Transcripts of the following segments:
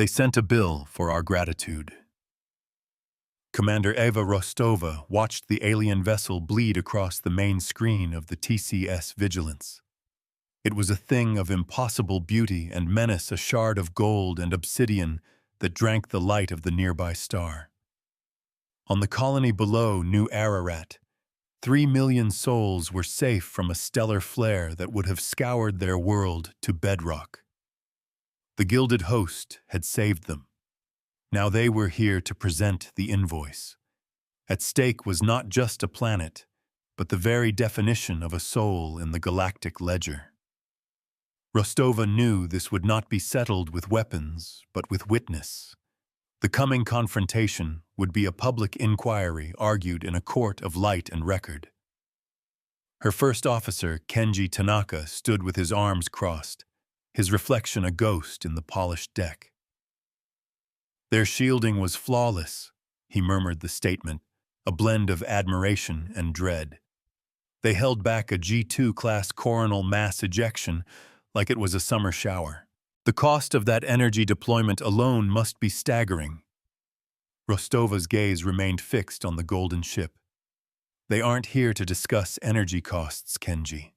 They sent a bill for our gratitude. Commander Eva Rostova watched the alien vessel bleed across the main screen of the TCS Vigilance. It was a thing of impossible beauty and menace, a shard of gold and obsidian that drank the light of the nearby star. On the colony below New Ararat, 3 million souls were safe from a stellar flare that would have scoured their world to bedrock. The gilded host had saved them. Now they were here to present the invoice. At stake was not just a planet, but the very definition of a soul in the galactic ledger. Rostova knew this would not be settled with weapons, but with witness. The coming confrontation would be a public inquiry argued in a court of light and record. Her first officer, Kenji Tanaka, stood with his arms crossed, his reflection a ghost in the polished deck. Their shielding was flawless, he murmured the statement, a blend of admiration and dread. They held back a G2-class coronal mass ejection like it was a summer shower. The cost of that energy deployment alone must be staggering. Rostova's gaze remained fixed on the golden ship. They aren't here to discuss energy costs, Kenji.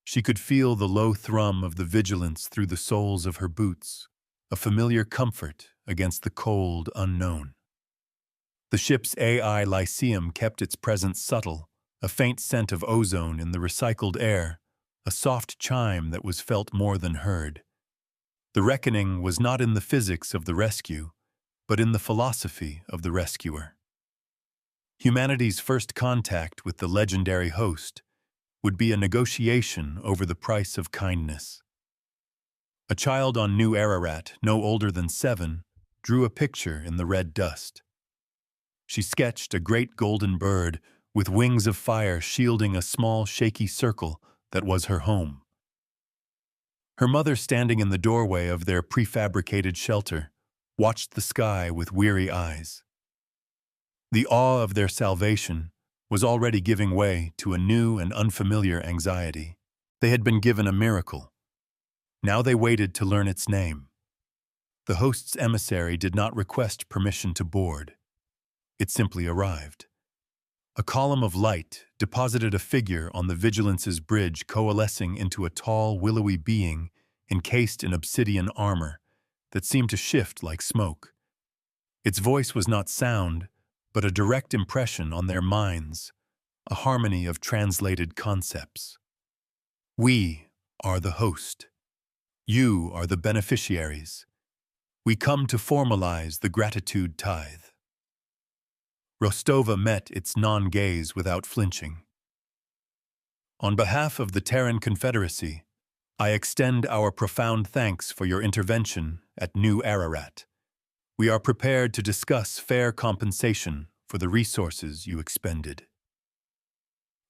She could feel the low thrum of the vigilance through the soles of her boots, a familiar comfort against the cold unknown. The ship's AI Lyceum kept its presence subtle, a faint scent of ozone in the recycled air, a soft chime that was felt more than heard. The reckoning was not in the physics of the rescue, but in the philosophy of the rescuer. Humanity's first contact with the legendary host would be a negotiation over the price of kindness. A child on New Ararat, no older than 7, drew a picture in the red dust. She sketched a great golden bird with wings of fire shielding a small, shaky circle that was her home. Her mother, standing in the doorway of their prefabricated shelter, watched the sky with weary eyes. The awe of their salvation was already giving way to a new and unfamiliar anxiety. They had been given a miracle. Now they waited to learn its name. The host's emissary did not request permission to board. It simply arrived. A column of light deposited a figure on the Vigilance's bridge, coalescing into a tall, willowy being encased in obsidian armor that seemed to shift like smoke. Its voice was not sound, but a direct impression on their minds, a harmony of translated concepts. We are the host. You are the beneficiaries. We come to formalize the gratitude tithe. Rostova met its non-gaze without flinching. On behalf of the Terran Confederacy, I extend our profound thanks for your intervention at New Ararat. We are prepared to discuss fair compensation for the resources you expended.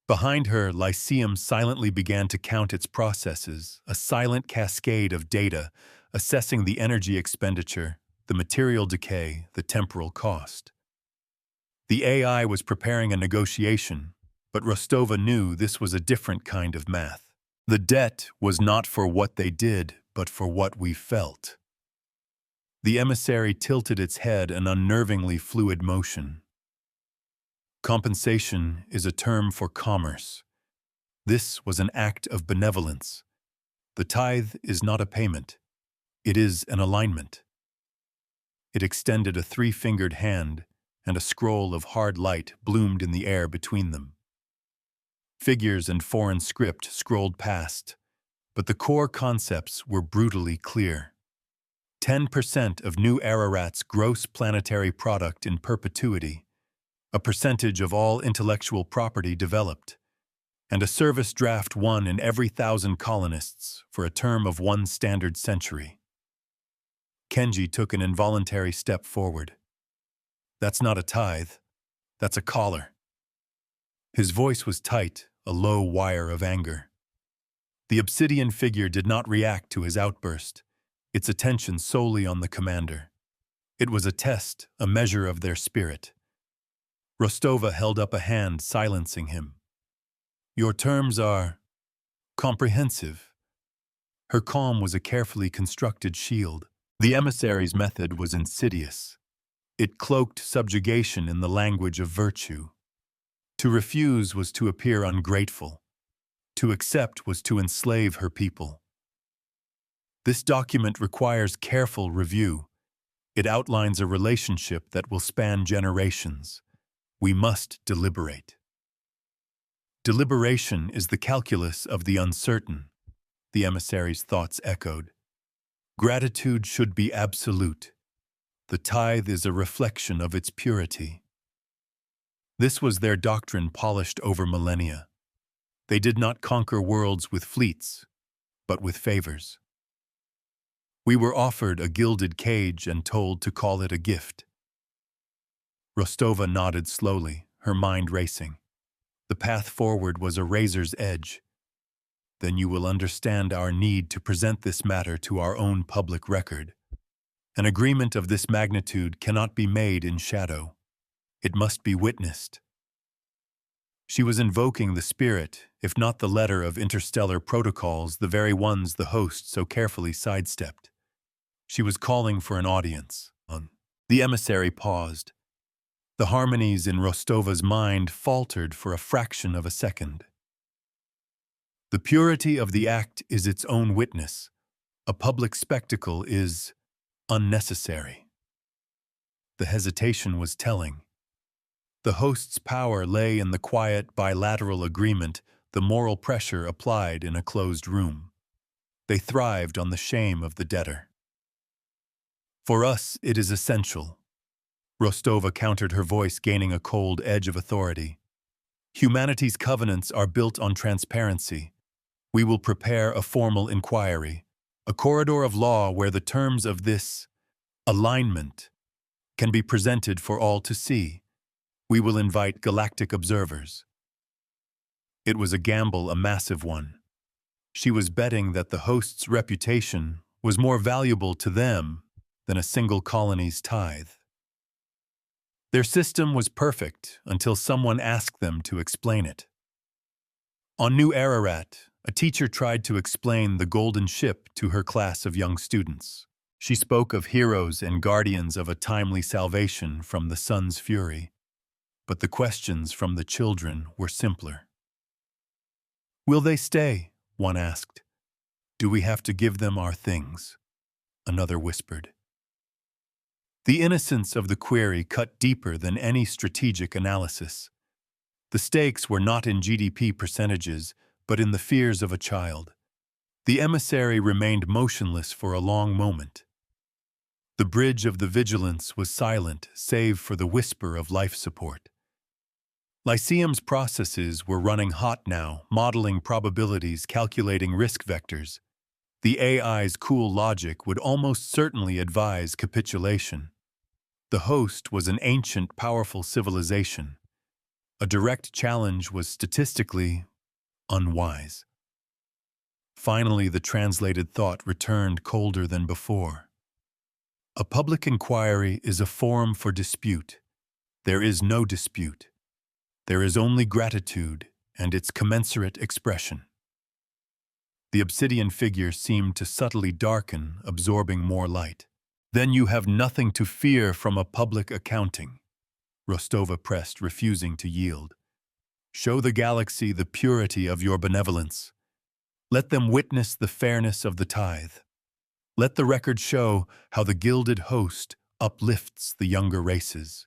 Behind her, Lyceum silently began to count its processes, a silent cascade of data, assessing the energy expenditure, the material decay, the temporal cost. The AI was preparing a negotiation, but Rostova knew this was a different kind of math. The debt was not for what they did, but for what we felt. The emissary tilted its head, an unnervingly fluid motion. Compensation is a term for commerce. This was an act of benevolence. The tithe is not a payment. It is an alignment. It extended a 3-fingered hand, and a scroll of hard light bloomed in the air between them. Figures and foreign script scrolled past, but the core concepts were brutally clear. 10% of New Ararat's gross planetary product in perpetuity, a percentage of all intellectual property developed, and a service draft 1 in every 1,000 colonists for a term of 1 standard century. Kenji took an involuntary step forward. That's not a tithe, that's a collar. His voice was tight, a low wire of anger. The obsidian figure did not react to his outburst, its attention solely on the commander. It was a test, a measure of their spirit. Rostova held up a hand, silencing him. Your terms are comprehensive. Her calm was a carefully constructed shield, The emissary's method was insidious. It cloaked subjugation in the language of virtue. To refuse was to appear ungrateful. To accept was to enslave her people. This document requires careful review. It outlines a relationship that will span generations. We must deliberate. Deliberation is the calculus of the uncertain, the emissary's thoughts echoed. Gratitude should be absolute. The tithe is a reflection of its purity. This was their doctrine polished over millennia. They did not conquer worlds with fleets, but with favors. We were offered a gilded cage and told to call it a gift. Rostova nodded slowly, her mind racing. The path forward was a razor's edge. Then you will understand our need to present this matter to our own public record. An agreement of this magnitude cannot be made in shadow. It must be witnessed. She was invoking the spirit, if not the letter of interstellar protocols, the very ones the host so carefully sidestepped. She was calling for an audience. The emissary paused. The harmonies in Rostova's mind faltered for a fraction of a second. The purity of the act is its own witness. A public spectacle is unnecessary. The hesitation was telling. The host's power lay in the quiet bilateral agreement, the moral pressure applied in a closed room. They thrived on the shame of the debtor. For us, it is essential. Rostova countered, her voice gaining a cold edge of authority. Humanity's covenants are built on transparency. We will prepare a formal inquiry, a corridor of law where the terms of this alignment can be presented for all to see. We will invite galactic observers. It was a gamble, a massive one. She was betting that the host's reputation was more valuable to them than a single colony's tithe. Their system was perfect until someone asked them to explain it. On New Ararat, a teacher tried to explain the golden ship to her class of young students. She spoke of heroes and guardians of a timely salvation from the sun's fury. But the questions from the children were simpler. Will they stay? One asked. Do we have to give them our things? Another whispered. The innocence of the query cut deeper than any strategic analysis. The stakes were not in GDP percentages, but in the fears of a child. The emissary remained motionless for a long moment. The bridge of the vigilance was silent, save for the whisper of life support. Lyceum's processes were running hot now, modeling probabilities, calculating risk vectors. The AI's cool logic would almost certainly advise capitulation. The host was an ancient, powerful civilization. A direct challenge was statistically unwise. Finally, the translated thought returned colder than before. A public inquiry is a forum for dispute. There is no dispute. There is only gratitude and its commensurate expression. The obsidian figure seemed to subtly darken, absorbing more light. Then you have nothing to fear from a public accounting. Rostova pressed, refusing to yield. Show the galaxy the purity of your benevolence. Let them witness the fairness of the tithe. Let the record show how the gilded host uplifts the younger races.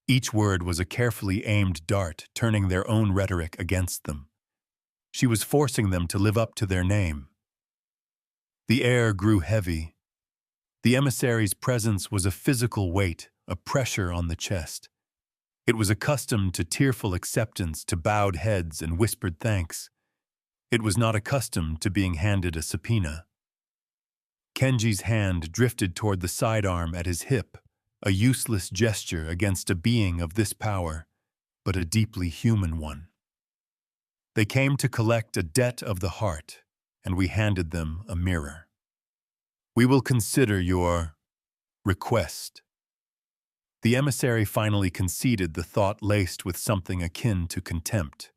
Each word was a carefully aimed dart, turning their own rhetoric against them. She was forcing them to live up to their name. The air grew heavy. The emissary's presence was a physical weight, a pressure on the chest. It was accustomed to tearful acceptance, to bowed heads and whispered thanks. It was not accustomed to being handed a subpoena. Kenji's hand drifted toward the sidearm at his hip, a useless gesture against a being of this power, but a deeply human one. They came to collect a debt of the heart, and we handed them a mirror. We will consider your request. The emissary finally conceded, the thought laced with something akin to contempt.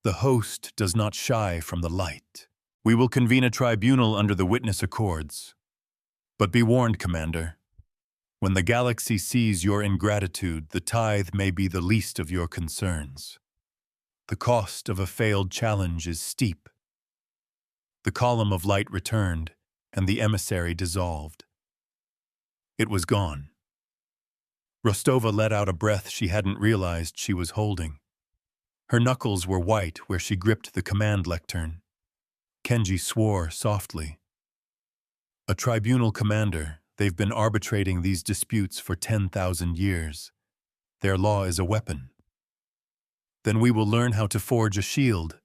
The host does not shy from the light. We will convene a tribunal under the witness accords. But be warned, Commander. When the galaxy sees your ingratitude, the tithe may be the least of your concerns. The cost of a failed challenge is steep. The column of light returned, and the emissary dissolved. It was gone. Rostova let out a breath she hadn't realized she was holding. Her knuckles were white where she gripped the command lectern. Kenji swore softly. A tribunal commander, they've been arbitrating these disputes for 10,000 years. Their law is a weapon. Then we will learn how to forge a shield,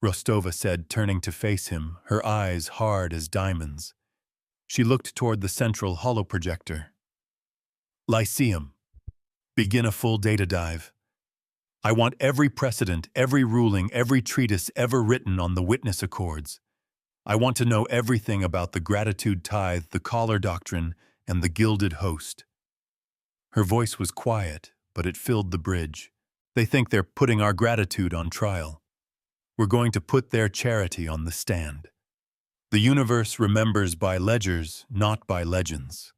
Rostova said, turning to face him, her eyes hard as diamonds. She looked toward the central holoprojector. Lyceum. Begin a full data dive. I want every precedent, every ruling, every treatise ever written on the witness accords. I want to know everything about the gratitude tithe, the collar doctrine, and the gilded host. Her voice was quiet, but it filled the bridge. They think they're putting our gratitude on trial. We're going to put their charity on the stand. The universe remembers by ledgers, not by legends.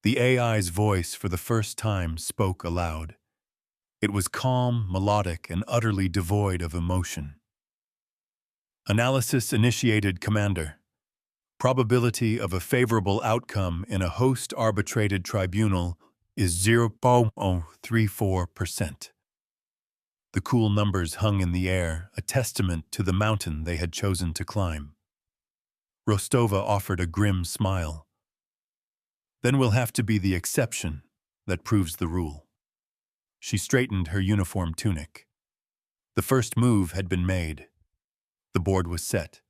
The AI's voice for the first time spoke aloud. It was calm, melodic, and utterly devoid of emotion. Analysis initiated, Commander. Probability of a favorable outcome in a host-arbitrated tribunal is 0.034%. The cool numbers hung in the air, a testament to the mountain they had chosen to climb. Rostova offered a grim smile. Then we'll have to be the exception that proves the rule. She straightened her uniform tunic. The first move had been made. The board was set.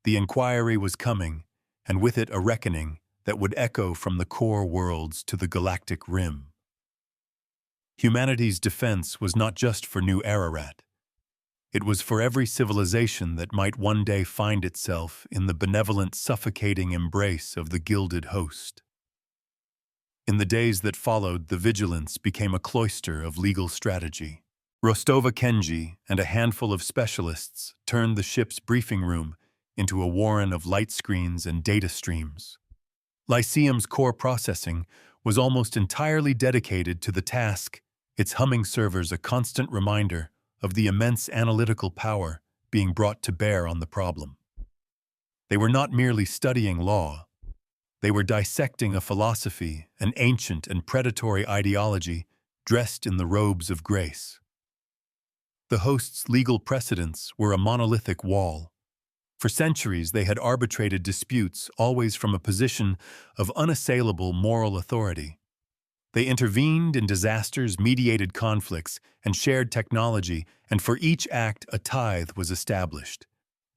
The inquiry was coming, and with it a reckoning that would echo from the core worlds to the galactic rim. Humanity's defense was not just for New Ararat. It was for every civilization that might one day find itself in the benevolent, suffocating embrace of the gilded host. In the days that followed, the vigilance became a cloister of legal strategy. Rostova Kenji and a handful of specialists turned the ship's briefing room into a warren of light screens and data streams. Lyceum's core processing was almost entirely dedicated to the task, its humming servers a constant reminder of the immense analytical power being brought to bear on the problem. They were not merely studying law. They were dissecting a philosophy, an ancient and predatory ideology dressed in the robes of grace. The host's legal precedents were a monolithic wall. For centuries, they had arbitrated disputes always from a position of unassailable moral authority. They intervened in disasters, mediated conflicts, and shared technology, and for each act a tithe was established.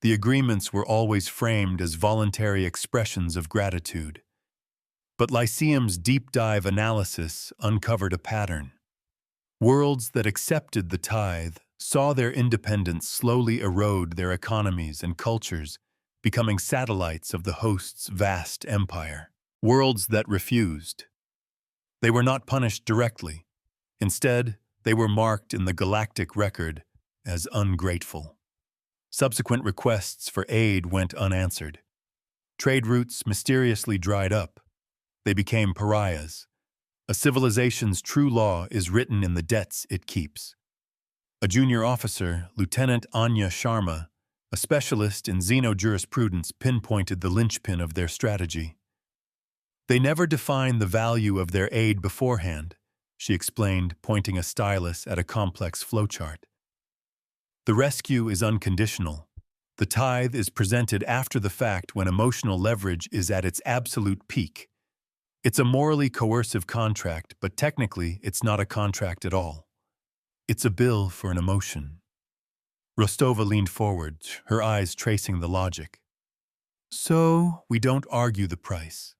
The agreements were always framed as voluntary expressions of gratitude. But Lyceum's deep-dive analysis uncovered a pattern. Worlds that accepted the tithe saw their independence slowly erode their economies and cultures, becoming satellites of the host's vast empire. Worlds that refused. They were not punished directly. Instead, they were marked in the galactic record as ungrateful. Subsequent requests for aid went unanswered. Trade routes mysteriously dried up. They became pariahs. A civilization's true law is written in the debts it keeps. A junior officer, Lieutenant Anya Sharma, a specialist in xenojurisprudence, pinpointed the linchpin of their strategy. They never define the value of their aid beforehand, she explained, pointing a stylus at a complex flowchart. The rescue is unconditional. The tithe is presented after the fact when emotional leverage is at its absolute peak. It's a morally coercive contract, but technically it's not a contract at all. It's a bill for an emotion. Rostova leaned forward, her eyes tracing the logic. So, we don't argue the price.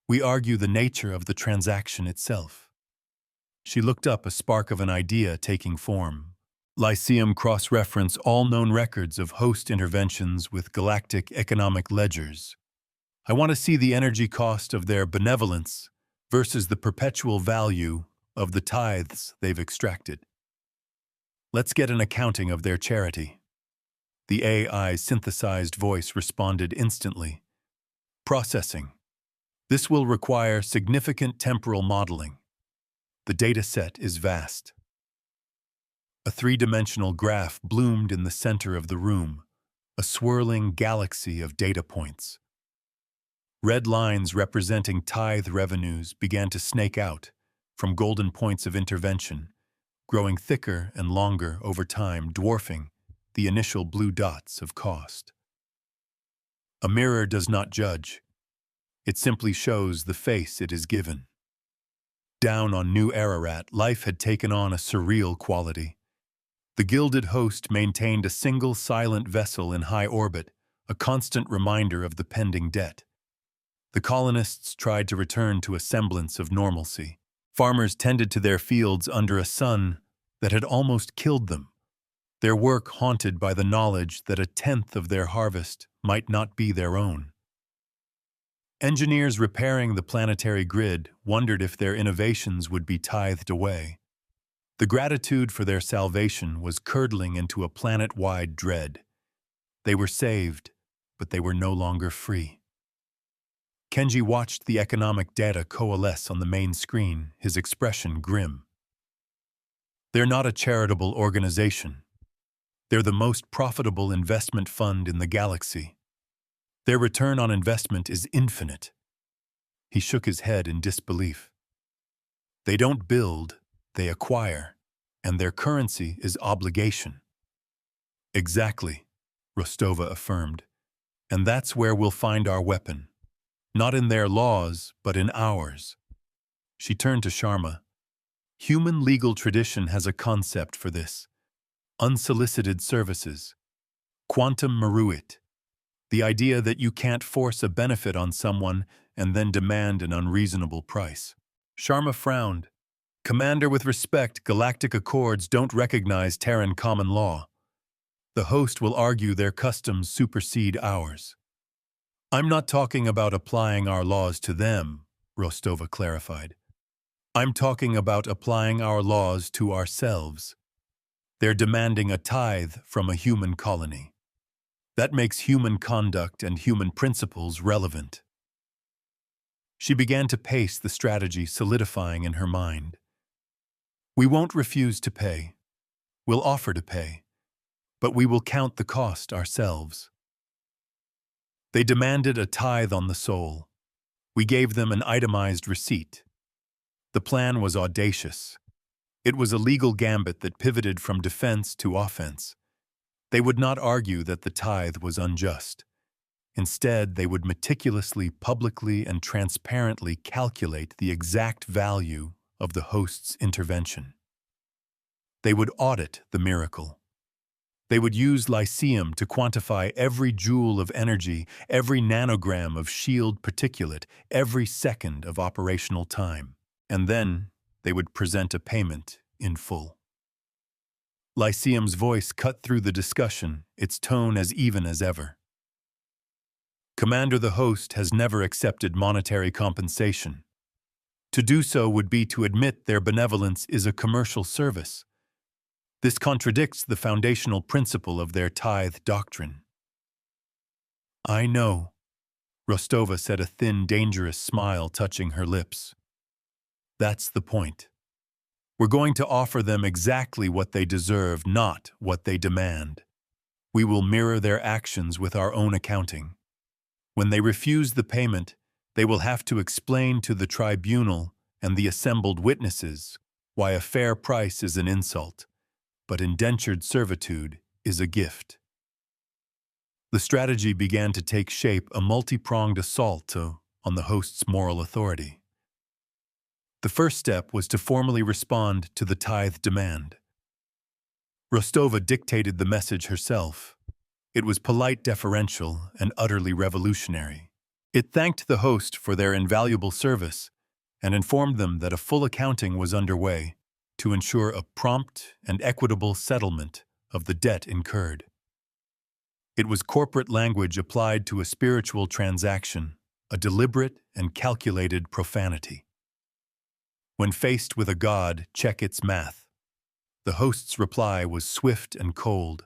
We argue the nature of the transaction itself. She looked up, a spark of an idea taking form. Lyceum cross-reference all known records of host interventions with galactic economic ledgers. I want to see the energy cost of their benevolence versus the perpetual value of the tithes they've extracted. Let's get an accounting of their charity. The AI's synthesized voice responded instantly. Processing. This will require significant temporal modeling. The data set is vast. A three-dimensional graph bloomed in the center of the room, a swirling galaxy of data points. Red lines representing tithe revenues began to snake out from golden points of intervention, growing thicker and longer over time, dwarfing the initial blue dots of cost. A mirror does not judge. It simply shows the face it is given. Down on New Ararat, life had taken on a surreal quality. The gilded host maintained a single silent vessel in high orbit, a constant reminder of the pending debt. The colonists tried to return to a semblance of normalcy. Farmers tended to their fields under a sun that had almost killed them, their work haunted by the knowledge that a tenth of their harvest might not be their own. Engineers repairing the planetary grid wondered if their innovations would be tithed away. The gratitude for their salvation was curdling into a planet-wide dread. They were saved, but they were no longer free. Kenji watched the economic data coalesce on the main screen, his expression grim. They're not a charitable organization. They're the most profitable investment fund in the galaxy. Their return on investment is infinite. He shook his head in disbelief. They don't build, they acquire, and their currency is obligation. Exactly, Rostova affirmed. And that's where we'll find our weapon. Not in their laws, but in ours. She turned to Sharma. Human legal tradition has a concept for this. Unsolicited services. Quantum meruit. The idea that you can't force a benefit on someone and then demand an unreasonable price. Sharma frowned. Commander, with respect, Galactic Accords don't recognize Terran common law. The host will argue their customs supersede ours. I'm not talking about applying our laws to them, Rostova clarified. I'm talking about applying our laws to ourselves. They're demanding a tithe from a human colony. That makes human conduct and human principles relevant. She began to pace the strategy, solidifying in her mind. We won't refuse to pay. We'll offer to pay. But we will count the cost ourselves. They demanded a tithe on the soul. We gave them an itemized receipt. The plan was audacious. It was a legal gambit that pivoted from defense to offense. They would not argue that the tithe was unjust. Instead, they would meticulously, publicly, and transparently calculate the exact value of the host's intervention. They would audit the miracle. They would use Lyceum to quantify every joule of energy, every nanogram of shield particulate, every second of operational time. And then they would present a payment in full. Lyceum's voice cut through the discussion, its tone as even as ever. Commander, the host has never accepted monetary compensation. To do so would be to admit their benevolence is a commercial service. This contradicts the foundational principle of their tithe doctrine. I know, Rostova said, a thin, dangerous smile touching her lips. That's the point. We're going to offer them exactly what they deserve, not what they demand. We will mirror their actions with our own accounting. When they refuse the payment, they will have to explain to the tribunal and the assembled witnesses why a fair price is an insult, but indentured servitude is a gift. The strategy began to take shape, a multi-pronged assault on the host's moral authority. The first step was to formally respond to the tithe demand. Rostova dictated the message herself. It was polite, deferential, and utterly revolutionary. It thanked the host for their invaluable service and informed them that a full accounting was underway to ensure a prompt and equitable settlement of the debt incurred. It was corporate language applied to a spiritual transaction, a deliberate and calculated profanity. When faced with a god, check its math. The host's reply was swift and cold.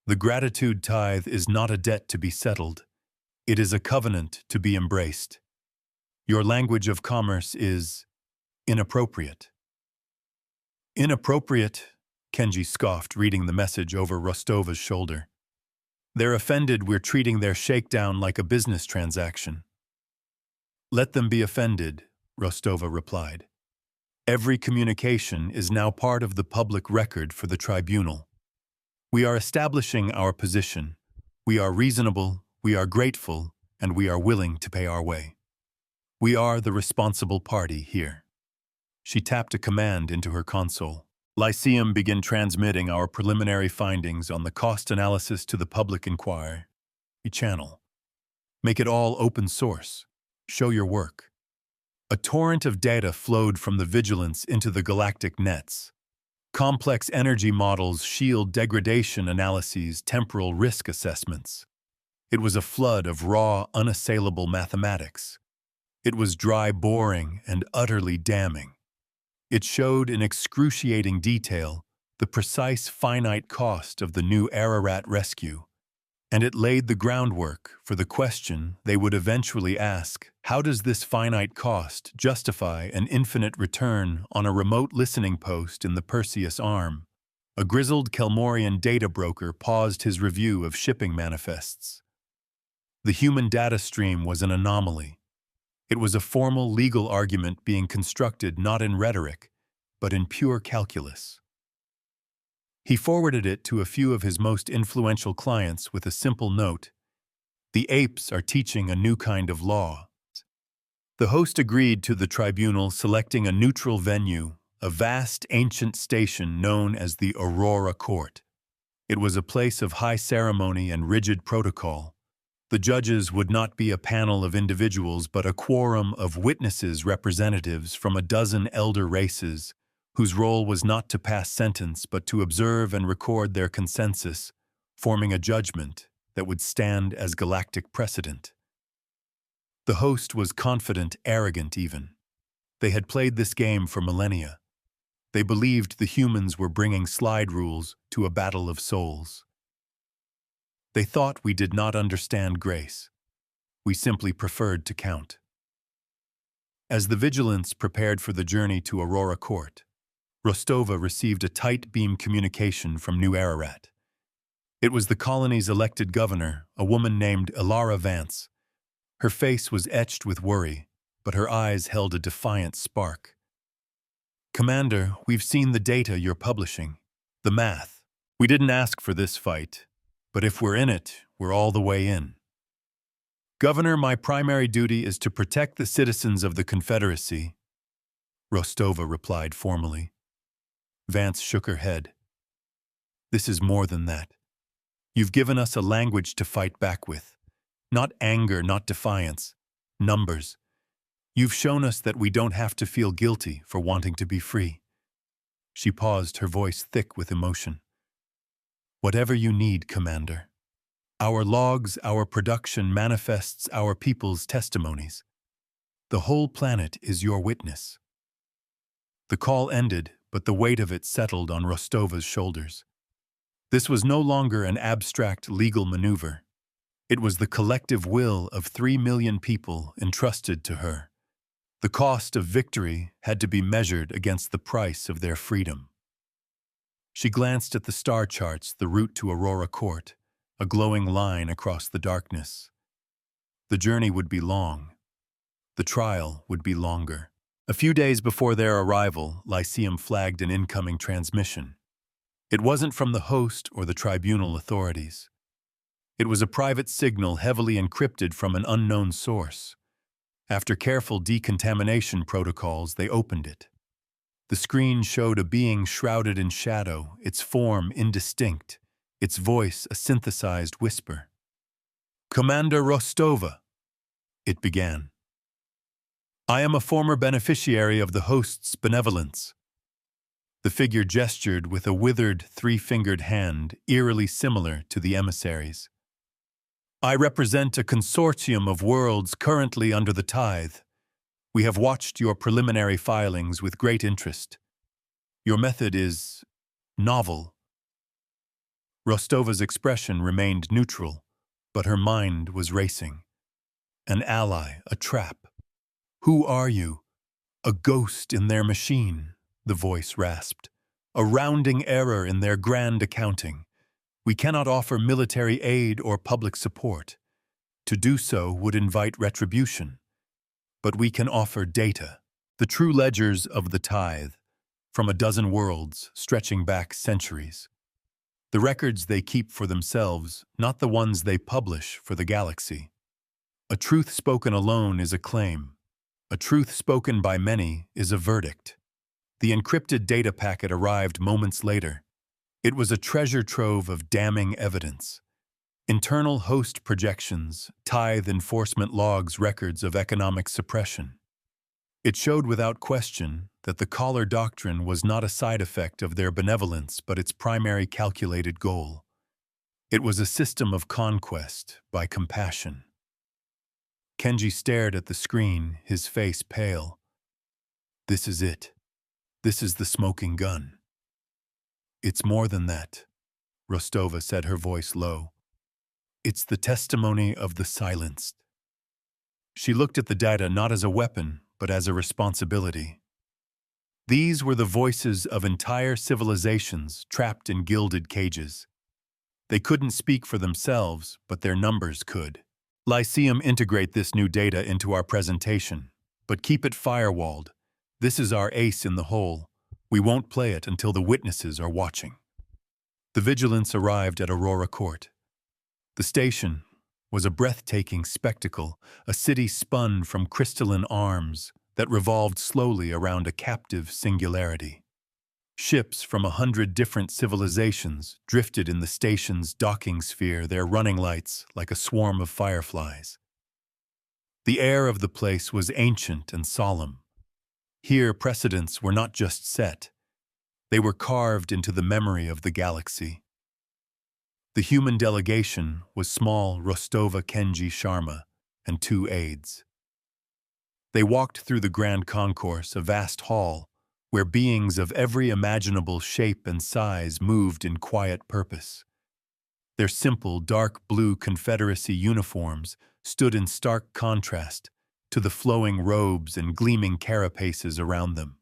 The gratitude tithe is not a debt to be settled. It is a covenant to be embraced. Your language of commerce is inappropriate. Inappropriate, Kenji scoffed, reading the message over Rostova's shoulder. They're offended we're treating their shakedown like a business transaction. Let them be offended, Rostova replied. Every communication is now part of the public record for the tribunal. We are establishing our position. We are reasonable, we are grateful, and we are willing to pay our way. We are the responsible party here. She tapped a command into her console. Lyceum begin transmitting our preliminary findings on the cost analysis to the public inquiry channel. Make it all open source. Show your work. A torrent of data flowed from the vigilance into the galactic nets. Complex energy models, shield degradation analyses, temporal risk assessments. It was a flood of raw, unassailable mathematics. It was dry, boring, and utterly damning. It showed in excruciating detail the precise finite cost of the new Ararat rescue, and it laid the groundwork for the question they would eventually ask: how does this finite cost justify an infinite return on a remote listening post in the Perseus Arm? A grizzled Kelmorian data broker paused his review of shipping manifests. The human data stream was an anomaly. It was a formal legal argument being constructed not in rhetoric, but in pure calculus. He forwarded it to a few of his most influential clients with a simple note: the apes are teaching a new kind of law. The host agreed to the tribunal, selecting a neutral venue, a vast ancient station known as the Aurora Court. It was a place of high ceremony and rigid protocol. The judges would not be a panel of individuals, but a quorum of witnesses, representatives from a dozen elder races, whose role was not to pass sentence but to observe and record their consensus, forming a judgment that would stand as galactic precedent. The host was confident, arrogant even. They had played this game for millennia. They believed the humans were bringing slide rules to a battle of souls. They thought we did not understand grace. We simply preferred to count. As the vigilance prepared for the journey to Aurora Court, Rostova received a tight beam communication from New Ararat. It was the colony's elected governor, a woman named Ilara Vance. Her face was etched with worry, but her eyes held a defiant spark. Commander, we've seen the data you're publishing. The math. We didn't ask for this fight, but if we're in it, we're all the way in. Governor, my primary duty is to protect the citizens of the Confederacy, Rostova replied formally. Vance shook her head. This is more than that. You've given us a language to fight back with. Not anger, not defiance. Numbers. You've shown us that we don't have to feel guilty for wanting to be free. She paused, her voice thick with emotion. Whatever you need, Commander. Our logs, our production manifests our people's testimonies. The whole planet is your witness. The call ended, but the weight of it settled on Rostova's shoulders. This was no longer an abstract legal maneuver. It was the collective will of 3 million people entrusted to her. The cost of victory had to be measured against the price of their freedom. She glanced at the star charts, the route to Aurora Court, a glowing line across the darkness. The journey would be long. The trial would be longer. A few days before their arrival, Lyceum flagged an incoming transmission. It wasn't from the host or the tribunal authorities. It was a private signal heavily encrypted from an unknown source. After careful decontamination protocols, they opened it. The screen showed a being shrouded in shadow, its form indistinct, its voice a synthesized whisper. Commander Rostova, it began. I am a former beneficiary of the host's benevolence. The figure gestured with a withered, 3-fingered hand, eerily similar to the emissary's. I represent a consortium of worlds currently under the tithe. We have watched your preliminary filings with great interest. Your method is novel. Rostova's expression remained neutral, but her mind was racing. An ally, a trap. "Who are you?" "A ghost in their machine," the voice rasped. "A rounding error in their grand accounting. We cannot offer military aid or public support. To do so would invite retribution. But we can offer data, the true ledgers of the tithe, from a dozen worlds stretching back centuries. The records they keep for themselves, not the ones they publish for the galaxy. A truth spoken alone is a claim. A truth spoken by many is a verdict. The encrypted data packet arrived moments later. It was a treasure trove of damning evidence. Internal host projections, tithe enforcement logs, records of economic suppression. It showed without question that the collar doctrine was not a side effect of their benevolence but its primary calculated goal. It was a system of conquest by compassion. Kenji stared at the screen, his face pale. "This is it. This is the smoking gun." "It's more than that," Rostova said, her voice low. "It's the testimony of the silenced." She looked at the data not as a weapon, but as a responsibility. These were the voices of entire civilizations trapped in gilded cages. They couldn't speak for themselves, but their numbers could. Lyceum, integrate this new data into our presentation, but keep it firewalled. This is our ace in the hole. We won't play it until the witnesses are watching. The vigilance arrived at Aurora Court. The station was a breathtaking spectacle, a city spun from crystalline arms that revolved slowly around a captive singularity. Ships from 100 different civilizations drifted in the station's docking sphere, their running lights like a swarm of fireflies. The air of the place was ancient and solemn. Here, precedents were not just set. They were carved into the memory of the galaxy. The human delegation was small Rostova, Kenji, Sharma, and 2 aides. They walked through the grand concourse, a vast hall, where beings of every imaginable shape and size moved in quiet purpose. Their simple, dark blue Confederacy uniforms stood in stark contrast to the flowing robes and gleaming carapaces around them.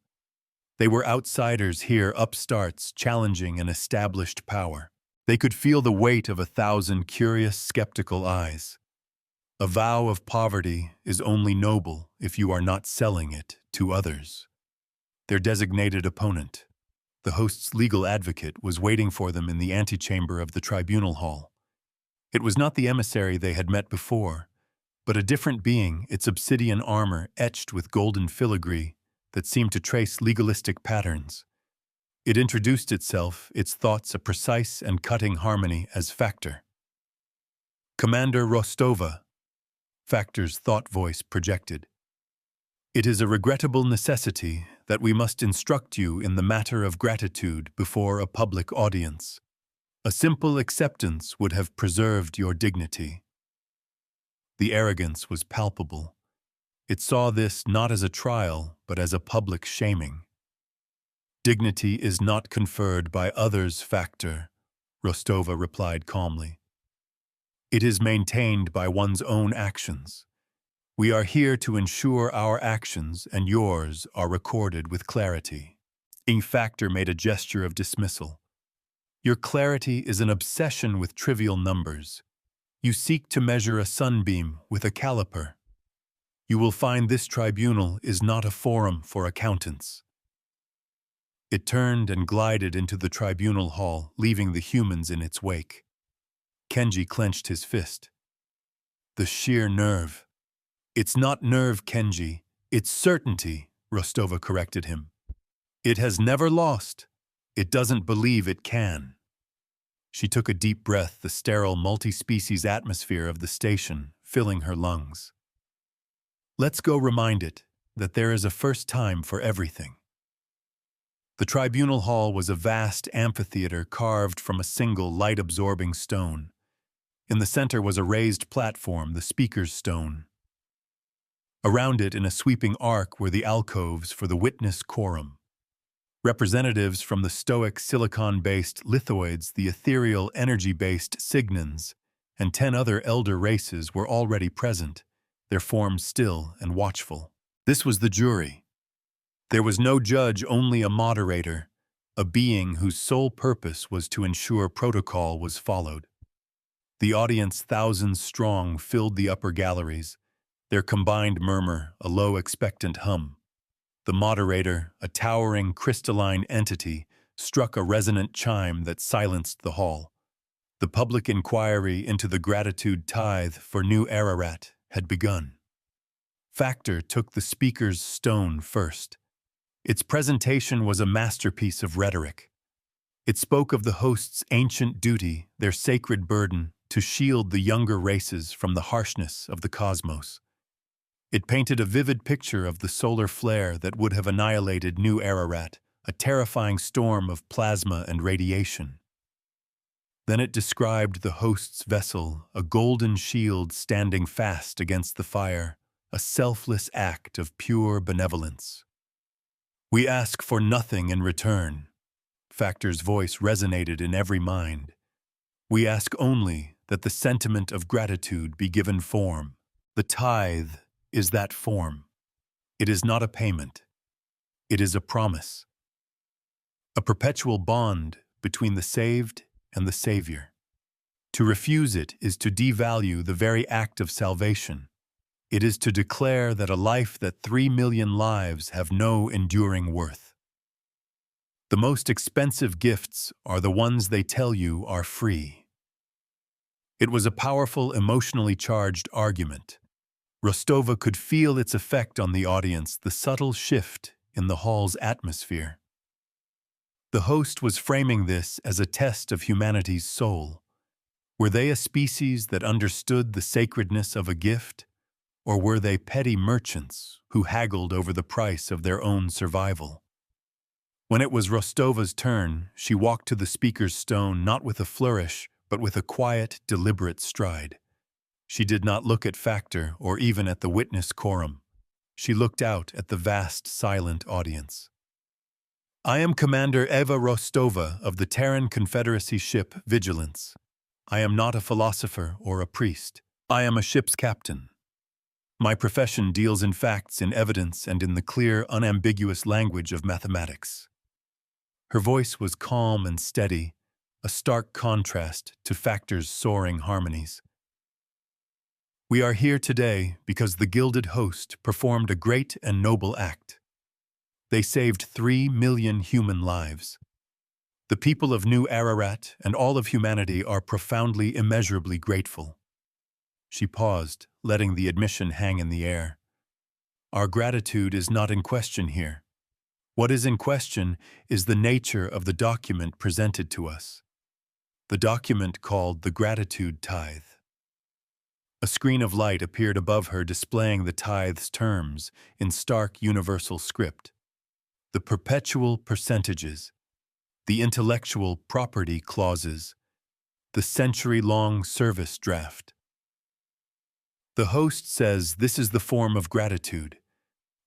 They were outsiders here, upstarts challenging an established power. They could feel the weight of 1,000 curious, skeptical eyes. A vow of poverty is only noble if you are not selling it to others. Their designated opponent, the host's legal advocate, was waiting for them in the antechamber of the tribunal hall. It was not the emissary they had met before, but a different being, its obsidian armor etched with golden filigree that seemed to trace legalistic patterns. It introduced itself, its thoughts a precise and cutting harmony, as Factor. "Commander Rostova," Factor's thought voice projected. "It is a regrettable necessity that we must instruct you in the matter of gratitude before a public audience. A simple acceptance would have preserved your dignity." The arrogance was palpable. It saw this not as a trial, but as a public shaming. "Dignity is not conferred by others, Factor," Rostova replied calmly. "It is maintained by one's own actions. We are here to ensure our actions and yours are recorded with clarity." Factor made a gesture of dismissal. "Your clarity is an obsession with trivial numbers. You seek to measure a sunbeam with a caliper. You will find this tribunal is not a forum for accountants." It turned and glided into the tribunal hall, leaving the humans in its wake. Kenji clenched his fist. The sheer nerve. "It's not nerve, Kenji. It's certainty," Rostova corrected him. "It has never lost. It doesn't believe it can." She took a deep breath, the sterile, multi-species atmosphere of the station filling her lungs. "Let's go remind it that there is a first time for everything." The tribunal hall was a vast amphitheater carved from a single light-absorbing stone. In the center was a raised platform, the speaker's stone. Around it, in a sweeping arc, were the alcoves for the witness quorum. Representatives from the stoic silicon-based lithoids, the ethereal energy-based signans, and 10 other elder races were already present, their forms still and watchful. This was the jury. There was no judge, only a moderator, a being whose sole purpose was to ensure protocol was followed. The audience, thousands strong, filled the upper galleries, their combined murmur, a low expectant hum. The moderator, a towering crystalline entity, struck a resonant chime that silenced the hall. The public inquiry into the gratitude tithe for New Ararat had begun. Factor took the speaker's stone first. Its presentation was a masterpiece of rhetoric. It spoke of the host's ancient duty, their sacred burden, to shield the younger races from the harshness of the cosmos. It painted a vivid picture of the solar flare that would have annihilated New Ararat, a terrifying storm of plasma and radiation. Then it described the host's vessel, a golden shield standing fast against the fire, a selfless act of pure benevolence. "We ask for nothing in return." Factor's voice resonated in every mind. "We ask only that the sentiment of gratitude be given form. The tithe is that form. It is not a payment. It is a promise. A perpetual bond between the saved and the Savior. To refuse it is to devalue the very act of salvation. It is to declare that a life that 3 million lives have no enduring worth. The most expensive gifts are the ones they tell you are free." It was a powerful, emotionally charged argument. Rostova could feel its effect on the audience, the subtle shift in the hall's atmosphere. The host was framing this as a test of humanity's soul. Were they a species that understood the sacredness of a gift, or were they petty merchants who haggled over the price of their own survival? When it was Rostova's turn, she walked to the speaker's stone not with a flourish, but with a quiet, deliberate stride. She did not look at Factor or even at the witness quorum. She looked out at the vast, silent audience. "I am Commander Eva Rostova of the Terran Confederacy ship Vigilance. I am not a philosopher or a priest. I am a ship's captain. My profession deals in facts, in evidence, and in the clear, unambiguous language of mathematics." Her voice was calm and steady, a stark contrast to Factor's soaring harmonies. "We are here today because the Gilded Host performed a great and noble act. They saved 3 million human lives. The people of New Ararat and all of humanity are profoundly, immeasurably grateful." She paused, letting the admission hang in the air. "Our gratitude is not in question here. What is in question is the nature of the document presented to us. The document called the Gratitude Tithe." A screen of light appeared above her, displaying the tithe's terms in stark universal script. The perpetual percentages, the intellectual property clauses, the century-long service draft. The host says this is the form of gratitude.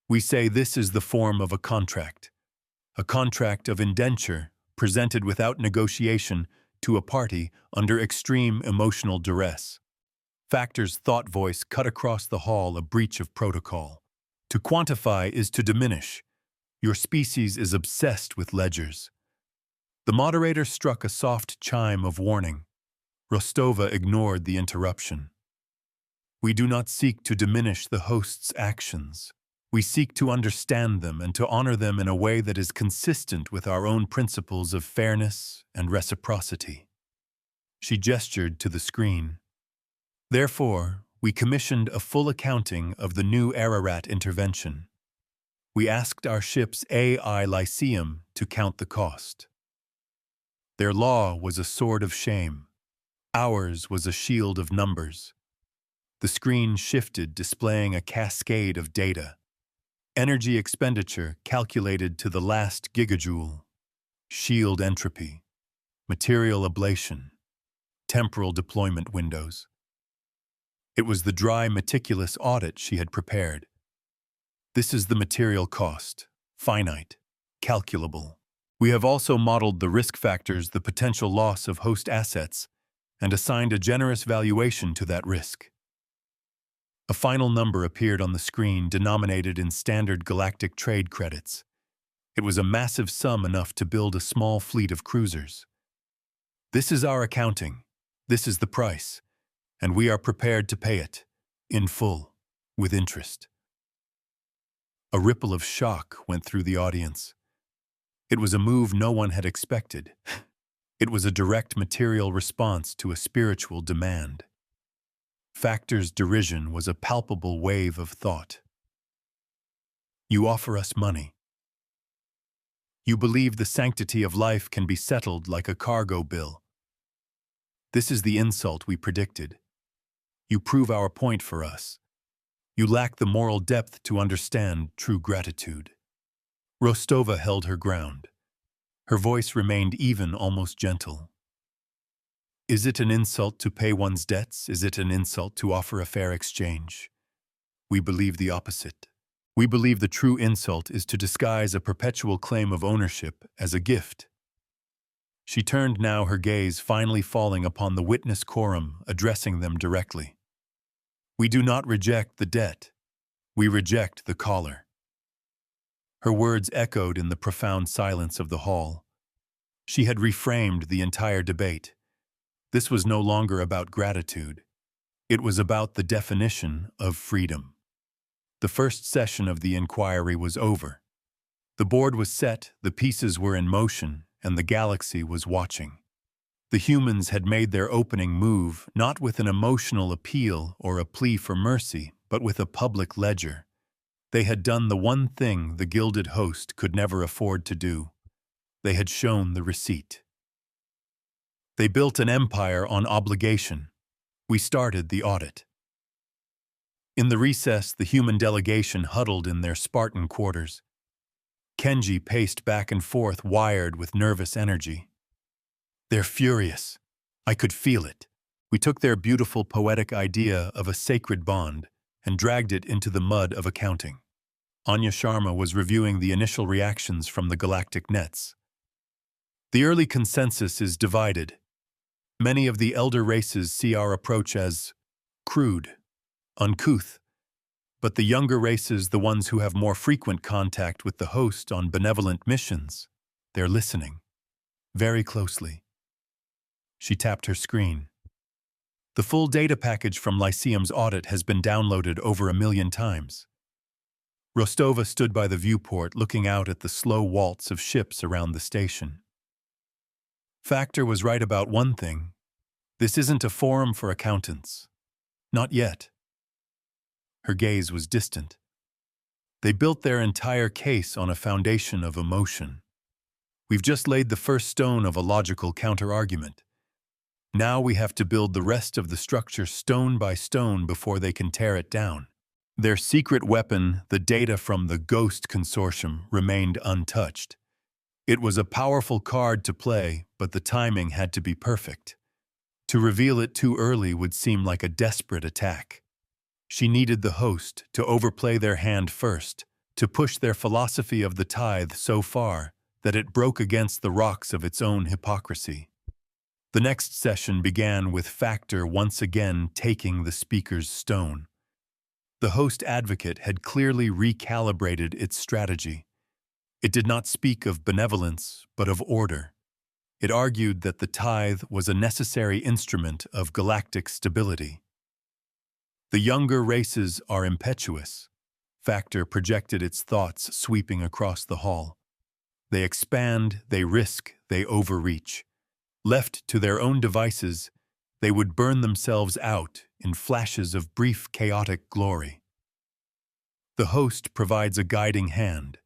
We say this is the form of a contract of indenture presented without negotiation to a party under extreme emotional duress. Factor's thought voice cut across the hall, a breach of protocol. "To quantify is to diminish. Your species is obsessed with ledgers." The moderator struck a soft chime of warning. Rostova ignored the interruption. "We do not seek to diminish the host's actions. We seek to understand them and to honor them in a way that is consistent with our own principles of fairness and reciprocity." She gestured to the screen. "Therefore, we commissioned a full accounting of the New Ararat intervention. We asked our ship's AI Lyceum to count the cost. Their law was a sword of shame. Ours was a shield of numbers." The screen shifted, displaying a cascade of data. Energy expenditure calculated to the last gigajoule. Shield entropy. Material ablation. Temporal deployment windows. It was the dry, meticulous audit she had prepared. "This is the material cost. Finite. Calculable. We have also modeled the risk factors, the potential loss of host assets, and assigned a generous valuation to that risk." A final number appeared on the screen denominated in standard galactic trade credits. It was a massive sum enough to build a small fleet of cruisers. This is our accounting. This is the price. And we are prepared to pay it, in full, with interest. A ripple of shock went through the audience. It was a move no one had expected. It was a direct material response to a spiritual demand. Factor's derision was a palpable wave of thought. You offer us money. You believe the sanctity of life can be settled like a cargo bill. This is the insult we predicted. You prove our point for us. You lack the moral depth to understand true gratitude. Rostova held her ground. Her voice remained even, almost gentle. Is it an insult to pay one's debts? Is it an insult to offer a fair exchange? We believe the opposite. We believe the true insult is to disguise a perpetual claim of ownership as a gift. She turned now, her gaze finally falling upon the witness quorum, addressing them directly. We do not reject the debt. We reject the caller. Her words echoed in the profound silence of the hall. She had reframed the entire debate. This was no longer about gratitude. It was about the definition of freedom. The first session of the inquiry was over. The board was set, the pieces were in motion, and the galaxy was watching. The humans had made their opening move, not with an emotional appeal or a plea for mercy, but with a public ledger. They had done the one thing the gilded host could never afford to do. They had shown the receipt. They built an empire on obligation. We started the audit. In the recess, the human delegation huddled in their Spartan quarters. Kenji paced back and forth, wired with nervous energy. They're furious. I could feel it. We took their beautiful poetic idea of a sacred bond and dragged it into the mud of accounting. Anya Sharma was reviewing the initial reactions from the galactic nets. The early consensus is divided. Many of the elder races see our approach as crude, uncouth, but the younger races, the ones who have more frequent contact with the host on benevolent missions, they're listening, very closely. She tapped her screen. The full data package from Lyceum's audit has been downloaded over 1 million times. Rostova stood by the viewport looking out at the slow waltz of ships around the station. Factor was right about one thing. This isn't a forum for accountants. Not yet. Her gaze was distant. They built their entire case on a foundation of emotion. We've just laid the first stone of a logical counter-argument. Now we have to build the rest of the structure stone by stone before they can tear it down. Their secret weapon, the data from the Ghost Consortium, remained untouched. It was a powerful card to play, but the timing had to be perfect. To reveal it too early would seem like a desperate attack. She needed the host to overplay their hand first, to push their philosophy of the tithe so far that it broke against the rocks of its own hypocrisy. The next session began with Factor once again taking the speaker's stone. The host advocate had clearly recalibrated its strategy. It did not speak of benevolence, but of order. It argued that the tithe was a necessary instrument of galactic stability. The younger races are impetuous. Factor projected its thoughts sweeping across the hall. They expand, they risk, they overreach. Left to their own devices, they would burn themselves out in flashes of brief chaotic glory. The host provides a guiding hand.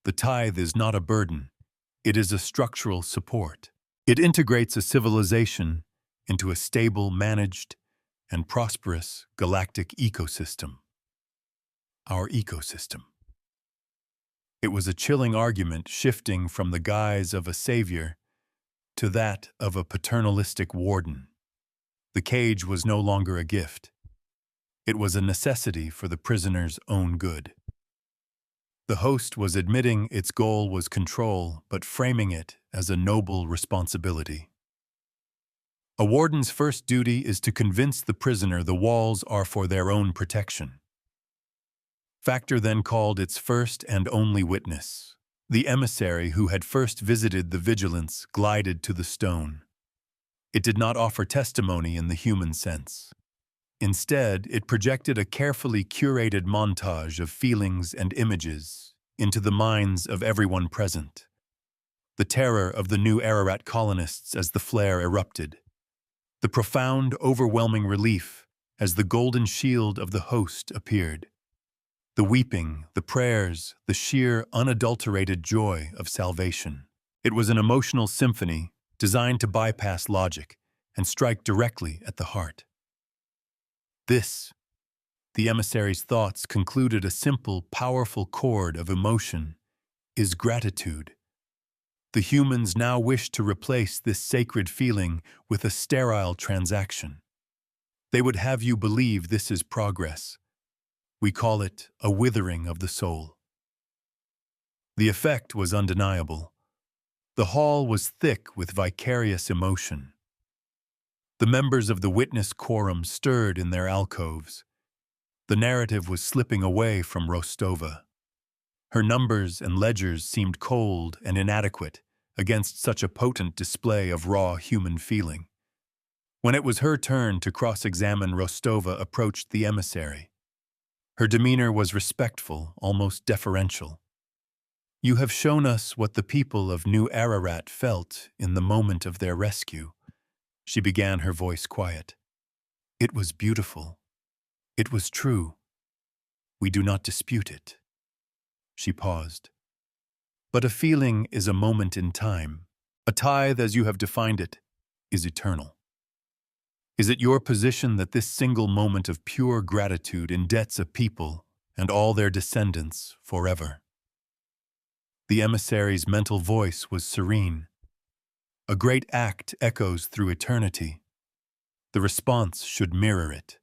The tithe is not a burden. It is a structural support. It integrates a civilization into a stable, managed, and prosperous galactic ecosystem. Our ecosystem. It was a chilling argument, shifting from the guise of a savior to that of a paternalistic warden. The cage was no longer a gift. It was a necessity for the prisoner's own good. The host was admitting its goal was control, but framing it as a noble responsibility. A warden's first duty is to convince the prisoner the walls are for their own protection. Factor then called its first and only witness. The emissary who had first visited the vigilance glided to the stone. It did not offer testimony in the human sense. Instead, it projected a carefully curated montage of feelings and images into the minds of everyone present. The terror of the new Ararat colonists as the flare erupted. The profound, overwhelming relief as the golden shield of the host appeared. The weeping, the prayers, the sheer, unadulterated joy of salvation. It was an emotional symphony designed to bypass logic and strike directly at the heart. This, the emissary's thoughts concluded a simple, powerful chord of emotion, is gratitude. The humans now wish to replace this sacred feeling with a sterile transaction. They would have you believe this is progress. We call it a withering of the soul. The effect was undeniable. The hall was thick with vicarious emotion. The members of the witness quorum stirred in their alcoves. The narrative was slipping away from Rostova. Her numbers and ledgers seemed cold and inadequate against such a potent display of raw human feeling. When it was her turn to cross-examine, Rostova approached the emissary. Her demeanor was respectful, almost deferential. "You have shown us what the people of New Ararat felt in the moment of their rescue," she began, her voice quiet. "It was beautiful. It was true. We do not dispute it." She paused. "But a feeling is a moment in time. A tithe, as you have defined it, is eternal. Is it your position that this single moment of pure gratitude indebts a people and all their descendants forever?" The emissary's mental voice was serene. A great act echoes through eternity. The response should mirror it.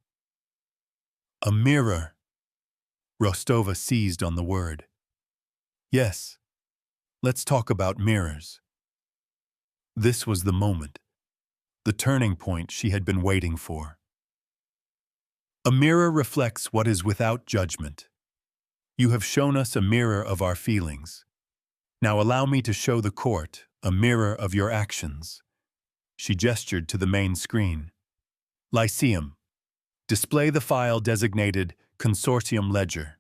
A mirror! Rostova seized on the word. Yes, let's talk about mirrors. This was the moment, the turning point she had been waiting for. A mirror reflects what is without judgment. You have shown us a mirror of our feelings. Now allow me to show the court a mirror of your actions. She gestured to the main screen. Lyceum. Display the file designated Consortium Ledger.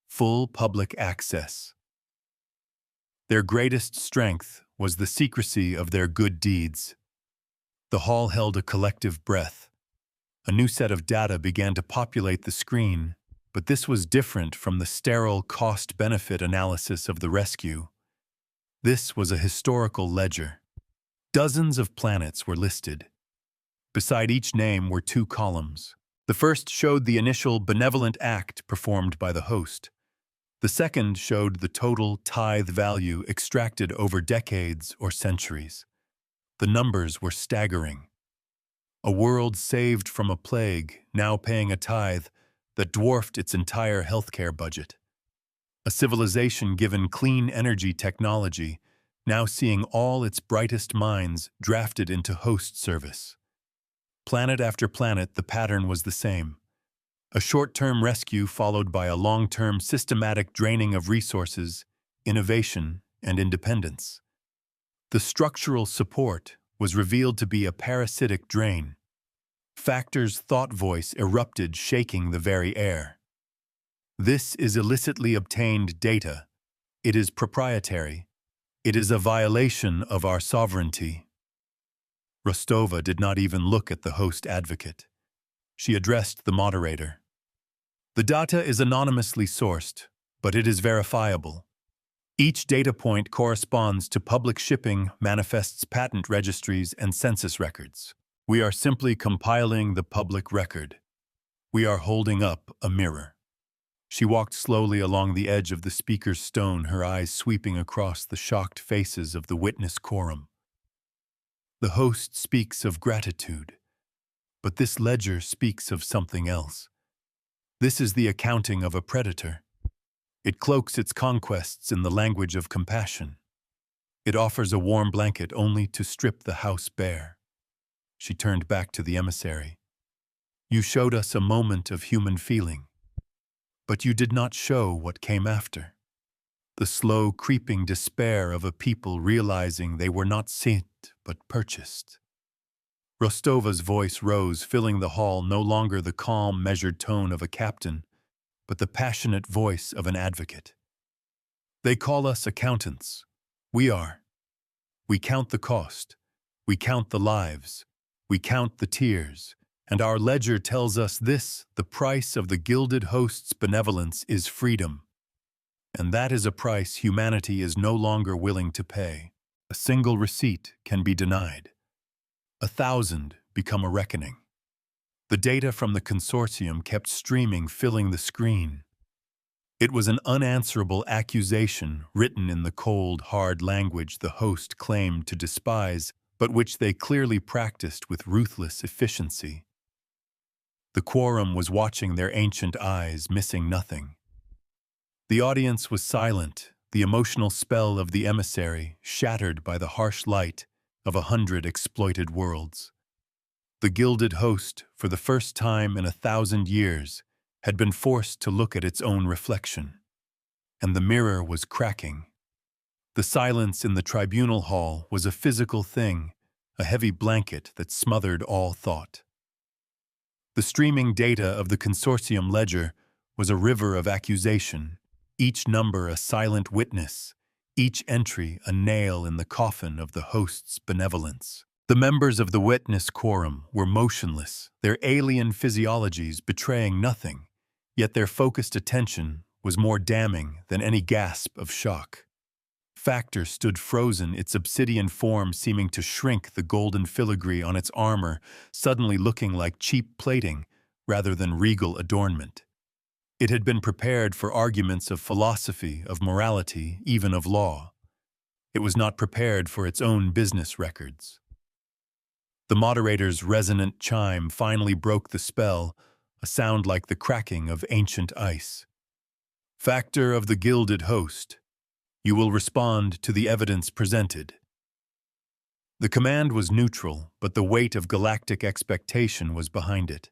Full public access. Their greatest strength was the secrecy of their good deeds. The hall held a collective breath. A new set of data began to populate the screen, but this was different from the sterile cost-benefit analysis of the rescue. This was a historical ledger. Dozens of planets were listed. Beside each name were two columns. The first showed the initial benevolent act performed by the host. The second showed the total tithe value extracted over decades or centuries. The numbers were staggering. A world saved from a plague, now paying a tithe that dwarfed its entire healthcare budget. A civilization given clean energy technology, now seeing all its brightest minds drafted into host service. Planet after planet, the pattern was the same. A short-term rescue followed by a long-term systematic draining of resources, innovation, and independence. The structural support was revealed to be a parasitic drain. Factor's thought voice erupted, shaking the very air. This is illicitly obtained data. It is proprietary. It is a violation of our sovereignty. Rostova did not even look at the host advocate. She addressed the moderator. The data is anonymously sourced, but it is verifiable. Each data point corresponds to public shipping, manifests patent registries, and census records. We are simply compiling the public record. We are holding up a mirror. She walked slowly along the edge of the speaker's stone, her eyes sweeping across the shocked faces of the witness quorum. The host speaks of gratitude, but this ledger speaks of something else. This is the accounting of a predator. It cloaks its conquests in the language of compassion. It offers a warm blanket only to strip the house bare. She turned back to the emissary. You showed us a moment of human feeling, but you did not show what came after. The slow, creeping despair of a people realizing they were not sent but purchased. Rostova's voice rose, filling the hall, no longer the calm, measured tone of a captain, but the passionate voice of an advocate. They call us accountants. We are. We count the cost. We count the lives. We count the tears. And our ledger tells us this: the price of the gilded host's benevolence is freedom. And that is a price humanity is no longer willing to pay. A single receipt can be denied. 1,000 become a reckoning. The data from the consortium kept streaming, filling the screen. It was an unanswerable accusation written in the cold, hard language the host claimed to despise, but which they clearly practiced with ruthless efficiency. The quorum was watching their ancient eyes, missing nothing. The audience was silent, the emotional spell of the emissary shattered by the harsh light of 100 exploited worlds. The gilded host, for the first time in 1,000 years, had been forced to look at its own reflection. And the mirror was cracking. The silence in the tribunal hall was a physical thing, a heavy blanket that smothered all thought. The streaming data of the consortium ledger was a river of accusation, each number a silent witness, each entry a nail in the coffin of the host's benevolence. The members of the witness quorum were motionless, their alien physiologies betraying nothing, yet their focused attention was more damning than any gasp of shock. Factor stood frozen, its obsidian form seeming to shrink, the golden filigree on its armor suddenly looking like cheap plating rather than regal adornment. It had been prepared for arguments of philosophy, of morality, even of law. It was not prepared for its own business records. The moderator's resonant chime finally broke the spell, a sound like the cracking of ancient ice. Factor of the gilded host, you will respond to the evidence presented. The command was neutral, but the weight of galactic expectation was behind it.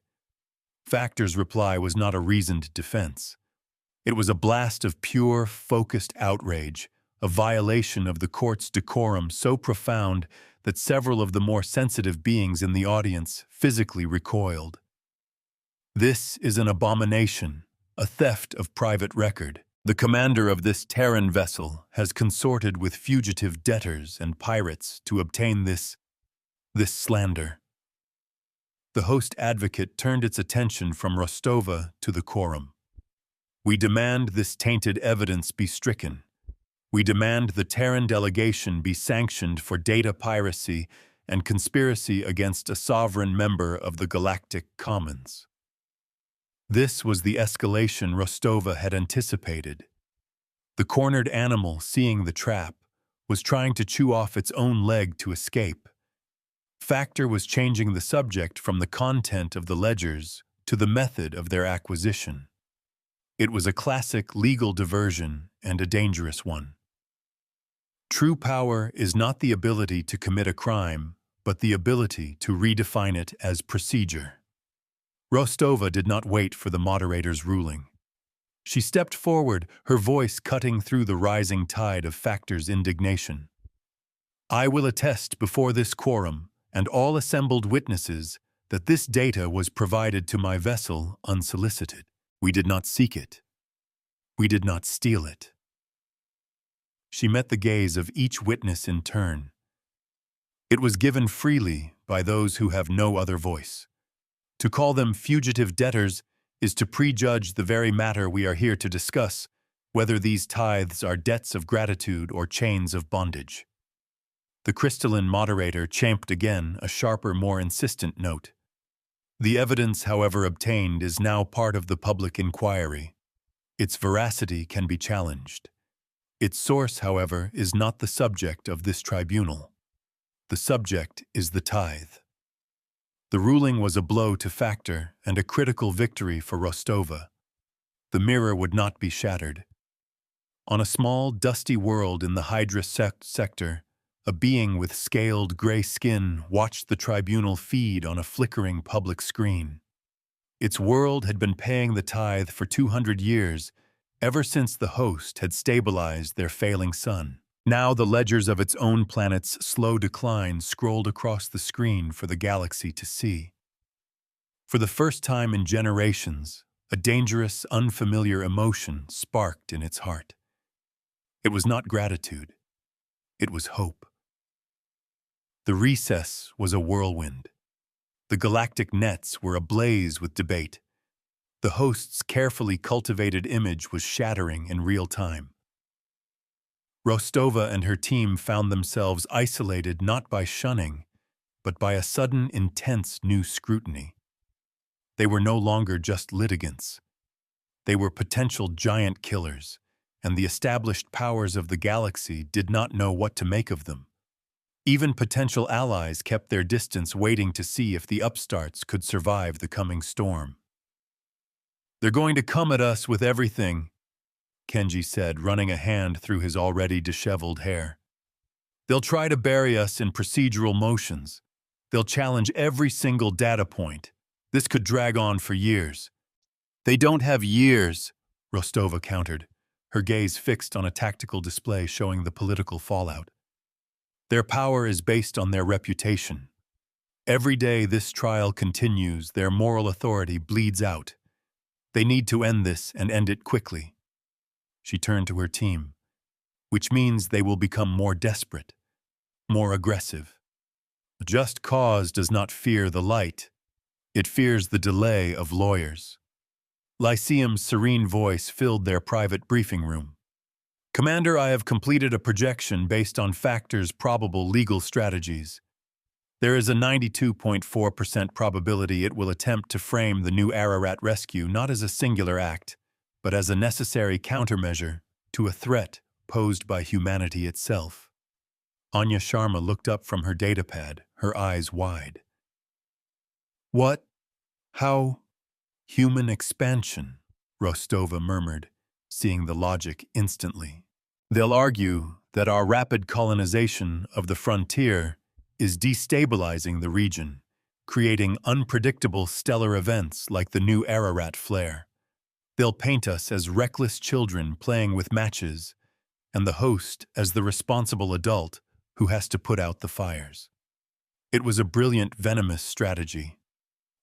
Factor's reply was not a reasoned defense. It was a blast of pure, focused outrage, a violation of the court's decorum so profound that several of the more sensitive beings in the audience physically recoiled. This is an abomination, a theft of private record. The commander of this Terran vessel has consorted with fugitive debtors and pirates to obtain this slander. The host advocate turned its attention from Rostova to the quorum. We demand this tainted evidence be stricken. We demand the Terran delegation be sanctioned for data piracy and conspiracy against a sovereign member of the Galactic Commons. This was the escalation Rostova had anticipated. The cornered animal, seeing the trap, was trying to chew off its own leg to escape. Factor was changing the subject from the content of the ledgers to the method of their acquisition. It was a classic legal diversion and a dangerous one. True power is not the ability to commit a crime, but the ability to redefine it as procedure. Rostova did not wait for the moderator's ruling. She stepped forward, her voice cutting through the rising tide of Factor's indignation. I will attest before this quorum and all assembled witnesses that this data was provided to my vessel unsolicited. We did not seek it. We did not steal it. She met the gaze of each witness in turn. It was given freely by those who have no other voice. To call them fugitive debtors is to prejudge the very matter we are here to discuss, whether these tithes are debts of gratitude or chains of bondage. The crystalline moderator champed again, a sharper, more insistent note. The evidence, however obtained, is now part of the public inquiry. Its veracity can be challenged. Its source, however, is not the subject of this tribunal. The subject is the tithe. The ruling was a blow to Factor and a critical victory for Rostova. The mirror would not be shattered. On a small, dusty world in the Hydra sector, A being with scaled gray skin watched the tribunal feed on a flickering public screen. Its world had been paying the tithe for 200 years, ever since the host had stabilized their failing sun. Now the ledgers of its own planet's slow decline scrolled across the screen for the galaxy to see. For the first time in generations, a dangerous, unfamiliar emotion sparked in its heart. It was not gratitude. It was hope. The recess was a whirlwind. The galactic nets were ablaze with debate. The host's carefully cultivated image was shattering in real time. Rostova and her team found themselves isolated not by shunning, but by a sudden, intense new scrutiny. They were no longer just litigants. They were potential giant killers, and the established powers of the galaxy did not know what to make of them. Even potential allies kept their distance, waiting to see if the upstarts could survive the coming storm. "They're going to come at us with everything," Kenji said, running a hand through his already disheveled hair. "They'll try to bury us in procedural motions. They'll challenge every single data point. This could drag on for years." "They don't have years," Rostova countered, her gaze fixed on a tactical display showing the political fallout. "Their power is based on their reputation. Every day this trial continues, their moral authority bleeds out. They need to end this and end it quickly." She turned to her team. "Which means they will become more desperate, more aggressive. A just cause does not fear the light. It fears the delay of lawyers." Lyceum's serene voice filled their private briefing room. "Commander, I have completed a projection based on Factor's probable legal strategies. There is a 92.4% probability it will attempt to frame the new Ararat rescue not as a singular act, but as a necessary countermeasure to a threat posed by humanity itself." Anya Sharma looked up from her datapad, her eyes wide. "What? How? Human expansion," Rostova murmured, seeing the logic instantly. "They'll argue that our rapid colonization of the frontier is destabilizing the region, creating unpredictable stellar events like the new Ararat flare. They'll paint us as reckless children playing with matches, and the host as the responsible adult who has to put out the fires." It was a brilliant, venomous strategy.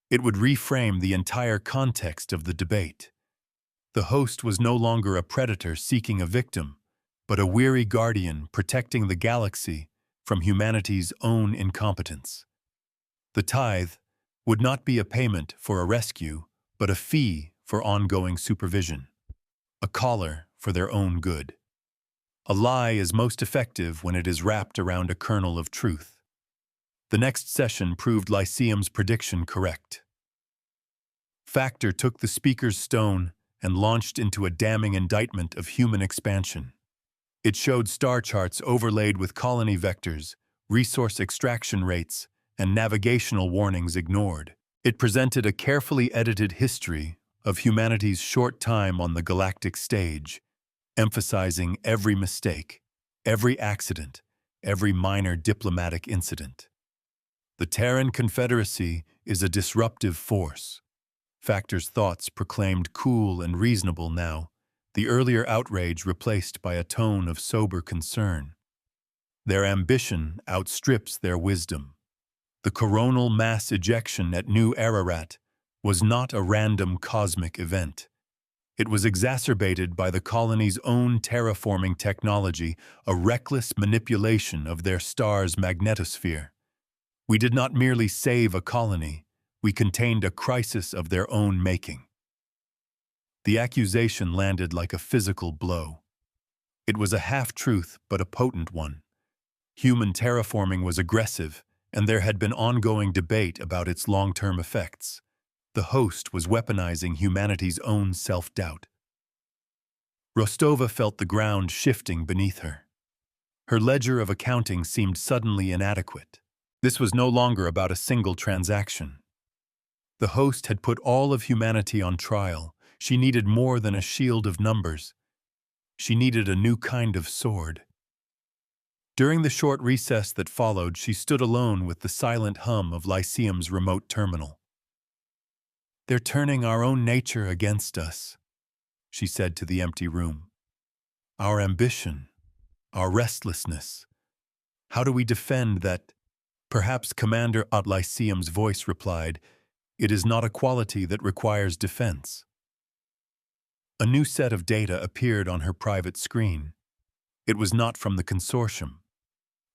It would reframe the entire context of the debate. The host was no longer a predator seeking a victim, but a weary guardian protecting the galaxy from humanity's own incompetence. The tithe would not be a payment for a rescue, but a fee for ongoing supervision, a collar for their own good. A lie is most effective when it is wrapped around a kernel of truth. The next session proved Lyceum's prediction correct. Factor took the speaker's stone and launched into a damning indictment of human expansion. It showed star charts overlaid with colony vectors, resource extraction rates, and navigational warnings ignored. It presented a carefully edited history of humanity's short time on the galactic stage, emphasizing every mistake, every accident, every minor diplomatic incident. The Terran Confederacy is a disruptive force. Factor's thoughts proclaimed cool and reasonable now, the earlier outrage replaced by a tone of sober concern. Their ambition outstrips their wisdom. The coronal mass ejection at New Ararat was not a random cosmic event. It was exacerbated by the colony's own terraforming technology, a reckless manipulation of their star's magnetosphere. We did not merely save a colony, we contained a crisis of their own making. The accusation landed like a physical blow. It was a half-truth, but a potent one. Human terraforming was aggressive, and there had been ongoing debate about its long-term effects. The host was weaponizing humanity's own self-doubt. Rostova felt the ground shifting beneath her. Her ledger of accounting seemed suddenly inadequate. This was no longer about a single transaction. The host had put all of humanity on trial. She needed more than a shield of numbers. She needed a new kind of sword. During the short recess that followed, she stood alone with the silent hum of Lyceum's remote terminal. "They're turning our own nature against us," she said to the empty room. "Our ambition, our restlessness. How do we defend that?" Perhaps Commander at Lyceum's voice replied, "It is not a quality that requires defense." A new set of data appeared on her private screen. It was not from the consortium.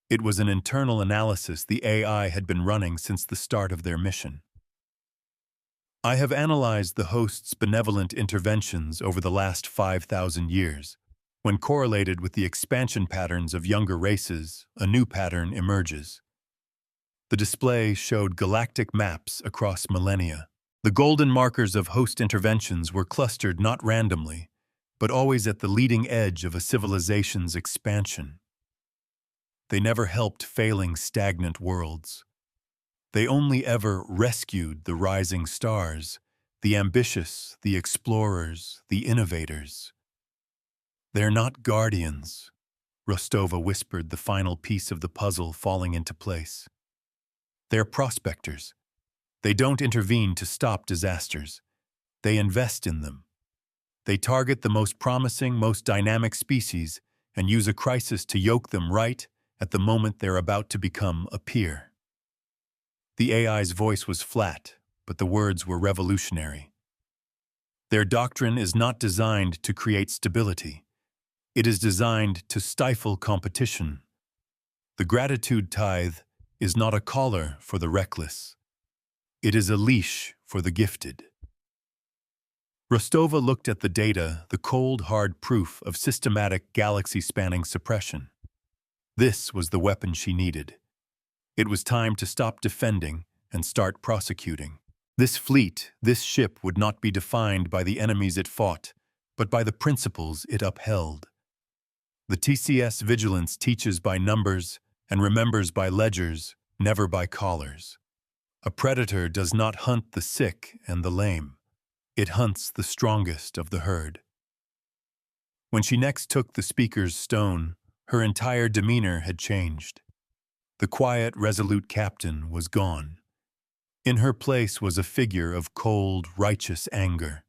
It was an internal analysis the AI had been running since the start of their mission. "I have analyzed the host's benevolent interventions over the last 5,000 years. When correlated with the expansion patterns of younger races, a new pattern emerges." The display showed galactic maps across millennia. The golden markers of host interventions were clustered not randomly, but always at the leading edge of a civilization's expansion. They never helped failing, stagnant worlds. They only ever rescued the rising stars, the ambitious, the explorers, the innovators. "They're not guardians," Rostova whispered, the final piece of the puzzle falling into place. "They're prospectors. They don't intervene to stop disasters. They invest in them. They target the most promising, most dynamic species and use a crisis to yoke them right at the moment they're about to become a peer." The AI's voice was flat, but the words were revolutionary. "Their doctrine is not designed to create stability. It is designed to stifle competition. The gratitude tithe is not a collar for the reckless. It is a leash for the gifted." Rostova looked at the data, the cold, hard proof of systematic galaxy-spanning suppression. This was the weapon she needed. It was time to stop defending and start prosecuting. This fleet, this ship would not be defined by the enemies it fought, but by the principles it upheld. The TCS vigilance teaches by numbers and remembers by ledgers, never by collars. A predator does not hunt the sick and the lame. It hunts the strongest of the herd. When she next took the speaker's stone, her entire demeanor had changed. The quiet, resolute captain was gone. In her place was a figure of cold, righteous anger.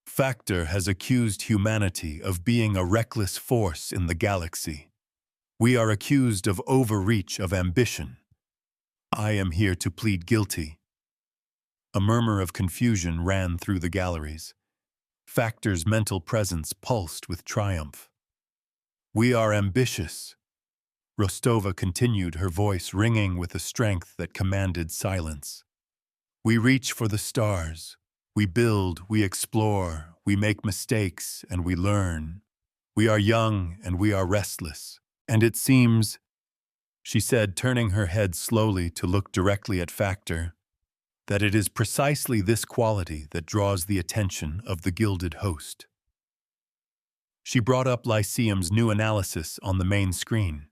"Factor has accused humanity of being a reckless force in the galaxy. We are accused of overreach of ambition. I am here to plead guilty." A murmur of confusion ran through the galleries. Factor's mental presence pulsed with triumph. "We are ambitious," Rostova continued, her voice ringing with a strength that commanded silence. "We reach for the stars. We build, we explore, we make mistakes, and we learn. We are young and we are restless. And it seems," she said, turning her head slowly to look directly at Factor, "that it is precisely this quality that draws the attention of the gilded host." She brought up Lyceum's new analysis on the main screen.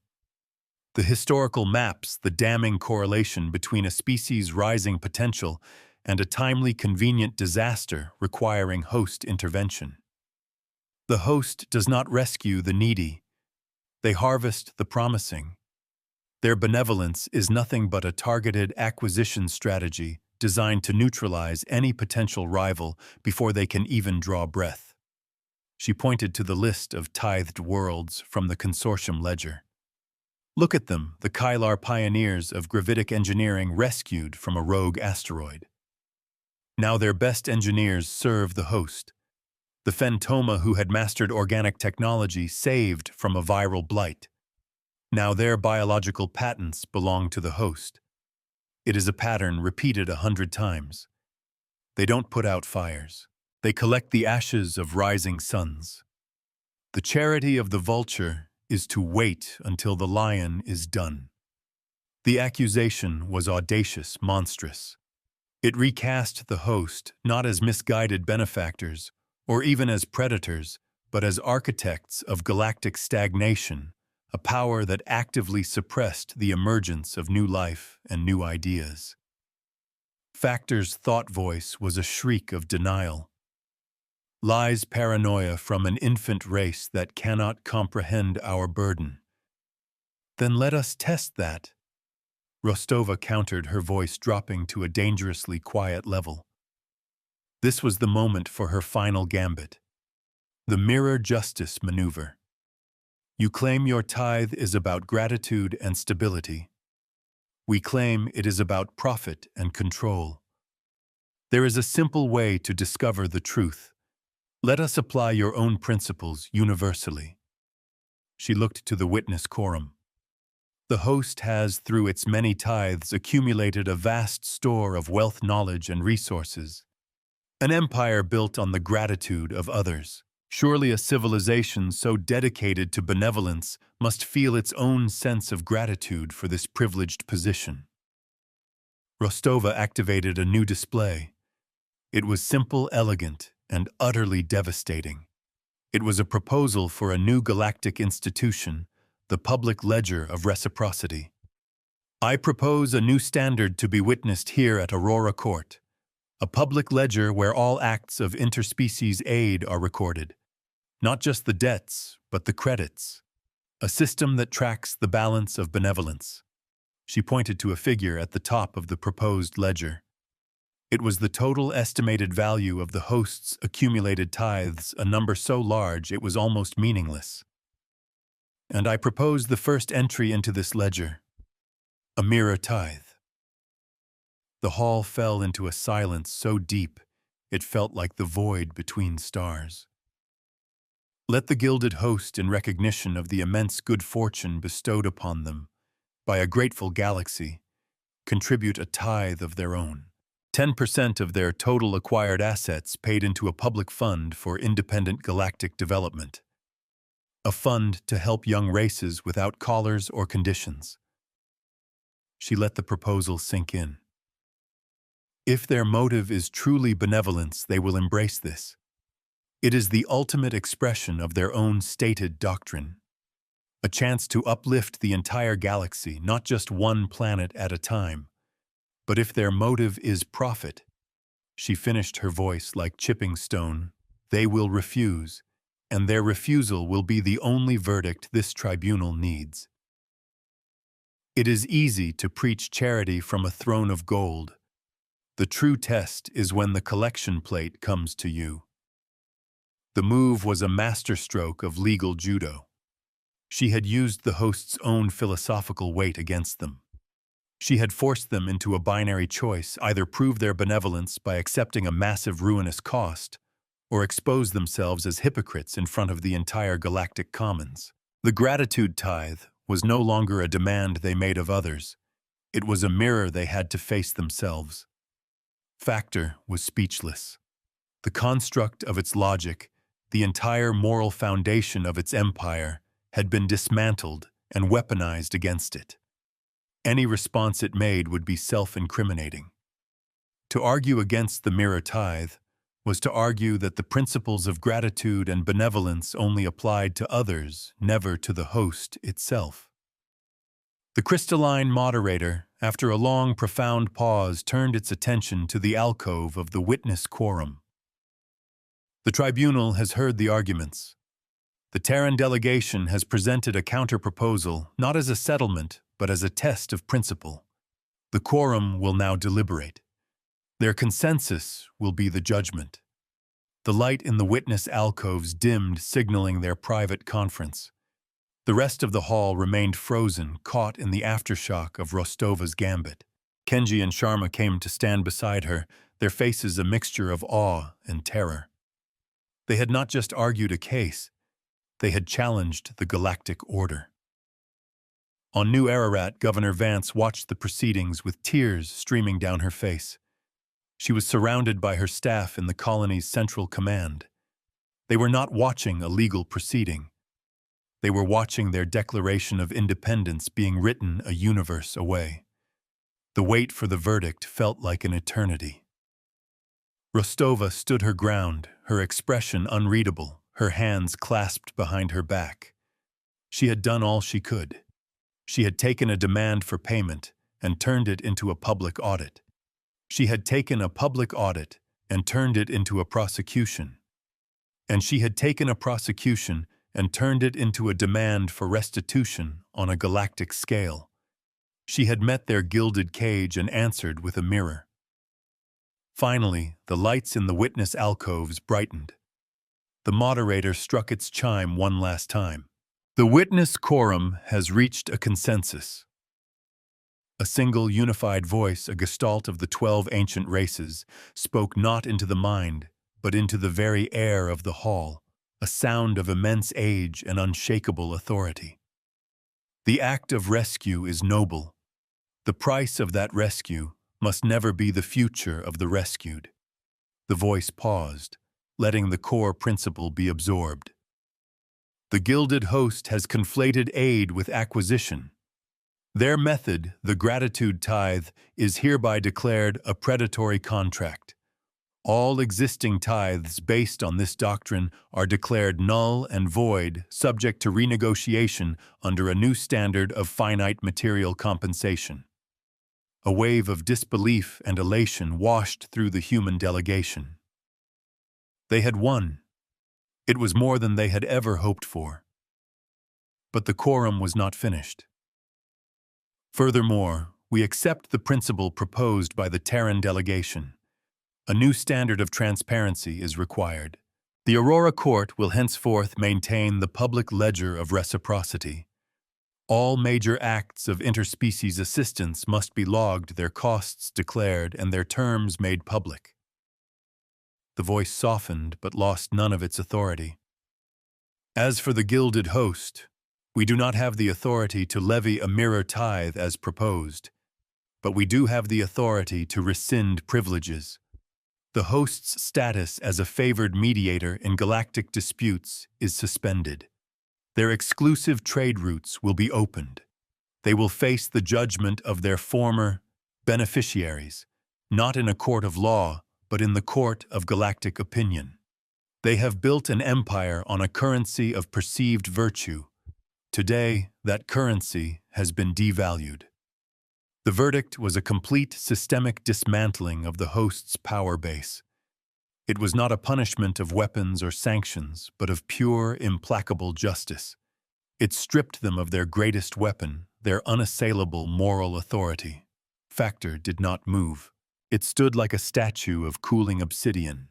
The historical maps, the damning correlation between a species' rising potential and a timely, convenient disaster requiring host intervention. The host does not rescue the needy. They harvest the promising. Their benevolence is nothing but a targeted acquisition strategy designed to neutralize any potential rival before they can even draw breath. She pointed to the list of tithed worlds from the consortium ledger. "Look at them, the Kylar pioneers of gravitic engineering rescued from a rogue asteroid. Now their best engineers serve the host. The Phantoma who had mastered organic technology saved from a viral blight. Now their biological patents belong to the host. It is a pattern repeated 100 times. They don't put out fires. They collect the ashes of rising suns. The charity of the vulture is to wait until the lion is done." The accusation was audacious, monstrous. It recast the host not as misguided benefactors, or even as predators, but as architects of galactic stagnation, a power that actively suppressed the emergence of new life and new ideas. Factor's thought voice was a shriek of denial. "Lies paranoia from an infant race that cannot comprehend our burden. Then let us test that. Rostova countered, her voice dropping to a dangerously quiet level. This was the moment for her final gambit. The mirror justice maneuver. You claim your tithe is about gratitude and stability. We claim it is about profit and control. There is a simple way to discover the truth. Let us apply your own principles universally. She looked to the witness quorum. The host has, through its many tithes, accumulated a vast store of wealth, knowledge, and resources. An empire built on the gratitude of others. Surely a civilization so dedicated to benevolence must feel its own sense of gratitude for this privileged position. Rostova activated a new display. It was simple, elegant, and utterly devastating. It was a proposal for a new galactic institution, the public ledger of reciprocity. I propose a new standard to be witnessed here at Aurora Court, a public ledger where all acts of interspecies aid are recorded, not just the debts, but the credits, a system that tracks the balance of benevolence. She pointed to a figure at the top of the proposed ledger. It was the total estimated value of the host's accumulated tithes, a number so large it was almost meaningless. And I propose the first entry into this ledger, a mirror tithe. The hall fell into a silence so deep it felt like the void between stars. Let the gilded host, in recognition of the immense good fortune bestowed upon them by a grateful galaxy, contribute a tithe of their own. 10% of their total acquired assets paid into a public fund for independent galactic development. A fund to help young races without collars or conditions. She let the proposal sink in. If their motive is truly benevolence, they will embrace this. It is the ultimate expression of their own stated doctrine. A chance to uplift the entire galaxy, not just one planet at a time. But if their motive is profit, she finished, her voice like chipping stone, they will refuse, and their refusal will be the only verdict this tribunal needs. It is easy to preach charity from a throne of gold. The true test is when the collection plate comes to you. The move was a masterstroke of legal judo. She had used the host's own philosophical weight against them. She had forced them into a binary choice, either prove their benevolence by accepting a massive ruinous cost, or expose themselves as hypocrites in front of the entire galactic commons. The gratitude tithe was no longer a demand they made of others. It was a mirror they had to face themselves. Factor was speechless. The construct of its logic, the entire moral foundation of its empire, had been dismantled and weaponized against it. Any response it made would be self-incriminating. To argue against the mirror tithe was to argue that the principles of gratitude and benevolence only applied to others, never to the host itself. The crystalline moderator, after a long, profound pause, turned its attention to the alcove of the witness quorum. The tribunal has heard the arguments. The Terran delegation has presented a counter-proposal, not as a settlement, but as a test of principle. The quorum will now deliberate. Their consensus will be the judgment. The light in the witness alcoves dimmed, signaling their private conference. The rest of the hall remained frozen, caught in the aftershock of Rostova's gambit. Kenji and Sharma came to stand beside her, their faces a mixture of awe and terror. They had not just argued a case, they had challenged the galactic order. On New Ararat, Governor Vance watched the proceedings with tears streaming down her face. She was surrounded by her staff in the colony's central command. They were not watching a legal proceeding. They were watching their Declaration of Independence being written a universe away. The wait for the verdict felt like an eternity. Rostova stood her ground, her expression unreadable, her hands clasped behind her back. She had done all she could. She had taken a demand for payment and turned it into a public audit. She had taken a public audit and turned it into a prosecution. And she had taken a prosecution and turned it into a demand for restitution on a galactic scale. She had met their gilded cage and answered with a mirror. Finally, the lights in the witness alcoves brightened. The moderator struck its chime one last time. The witness quorum has reached a consensus. A single unified voice, a gestalt of the 12 ancient races, spoke not into the mind, but into the very air of the hall, a sound of immense age and unshakable authority. The act of rescue is noble. The price of that rescue must never be the future of the rescued. The voice paused, letting the core principle be absorbed. The gilded host has conflated aid with acquisition. Their method, the gratitude tithe, is hereby declared a predatory contract. All existing tithes based on this doctrine are declared null and void, subject to renegotiation under a new standard of finite material compensation. A wave of disbelief and elation washed through the human delegation. They had won. It was more than they had ever hoped for. But the quorum was not finished. Furthermore, we accept the principle proposed by the Terran delegation. A new standard of transparency is required. The Aurora Court will henceforth maintain the public ledger of reciprocity. All major acts of interspecies assistance must be logged, their costs declared, and their terms made public. The voice softened but lost none of its authority. As for the gilded host, we do not have the authority to levy a mirror tithe as proposed, but we do have the authority to rescind privileges. The host's status as a favored mediator in galactic disputes is suspended. Their exclusive trade routes will be opened. They will face the judgment of their former beneficiaries, not in a court of law, but in the court of galactic opinion. They have built an empire on a currency of perceived virtue. Today, that currency has been devalued. The verdict was a complete systemic dismantling of the host's power base. It was not a punishment of weapons or sanctions, but of pure, implacable justice. It stripped them of their greatest weapon, their unassailable moral authority. Factor did not move. It stood like a statue of cooling obsidian.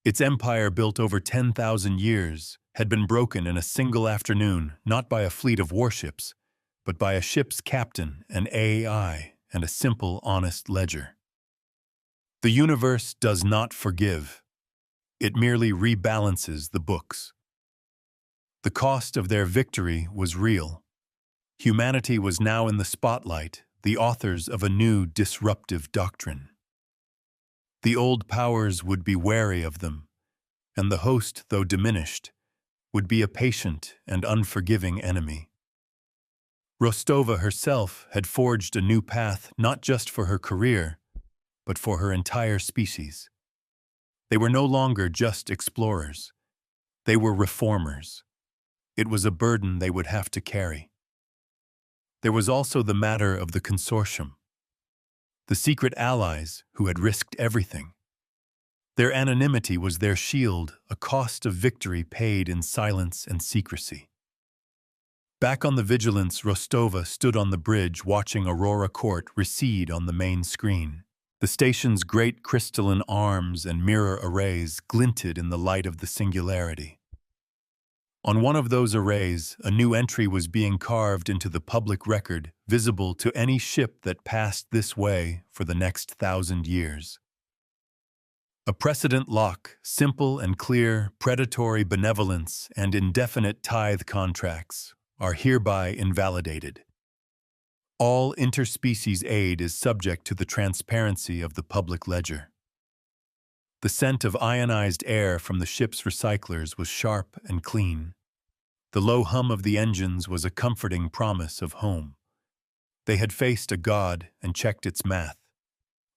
Its empire, built over 10,000 years, had been broken in a single afternoon, not by a fleet of warships, but by a ship's captain, an AI, and a simple, honest ledger. The universe does not forgive. It merely rebalances the books. The cost of their victory was real. Humanity was now in the spotlight, the authors of a new disruptive doctrine. The old powers would be wary of them, and the host, though diminished, would be a patient and unforgiving enemy. Rostova herself had forged a new path not just for her career, but for her entire species. They were no longer just explorers. They were reformers. It was a burden they would have to carry. There was also the matter of the consortium, the secret allies who had risked everything. Their anonymity was their shield, a cost of victory paid in silence and secrecy. Back on the Vigilance, Rostova stood on the bridge watching Aurora Court recede on the main screen. The station's great crystalline arms and mirror arrays glinted in the light of the singularity. On one of those arrays, a new entry was being carved into the public record, visible to any ship that passed this way for the next 1,000 years. A precedent lock, simple and clear, predatory benevolence and indefinite tithe contracts are hereby invalidated. All interspecies aid is subject to the transparency of the public ledger. The scent of ionized air from the ship's recyclers was sharp and clean. The low hum of the engines was a comforting promise of home. They had faced a god and checked its math.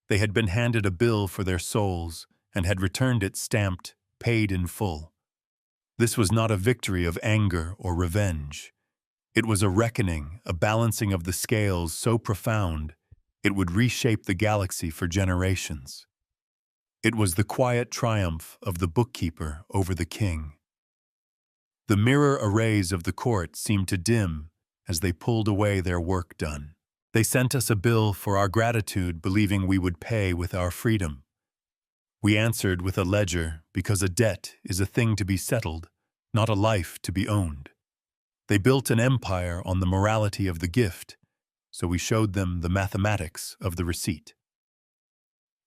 They had been handed a bill for their souls and had returned it stamped, paid in full. This was not a victory of anger or revenge. It was a reckoning, a balancing of the scales so profound it would reshape the galaxy for generations. It was the quiet triumph of the bookkeeper over the king. The mirror arrays of the court seemed to dim as they pulled away their work done. They sent us a bill for our gratitude, believing we would pay with our freedom. We answered with a ledger, because a debt is a thing to be settled, not a life to be owned. They built an empire on the morality of the gift, so we showed them the mathematics of the receipt.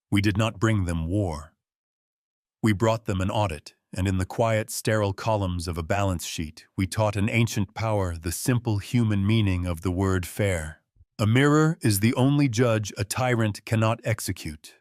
We did not bring them war. We brought them an audit, and in the quiet, sterile columns of a balance sheet, we taught an ancient power the simple human meaning of the word fair. A mirror is the only judge a tyrant cannot execute.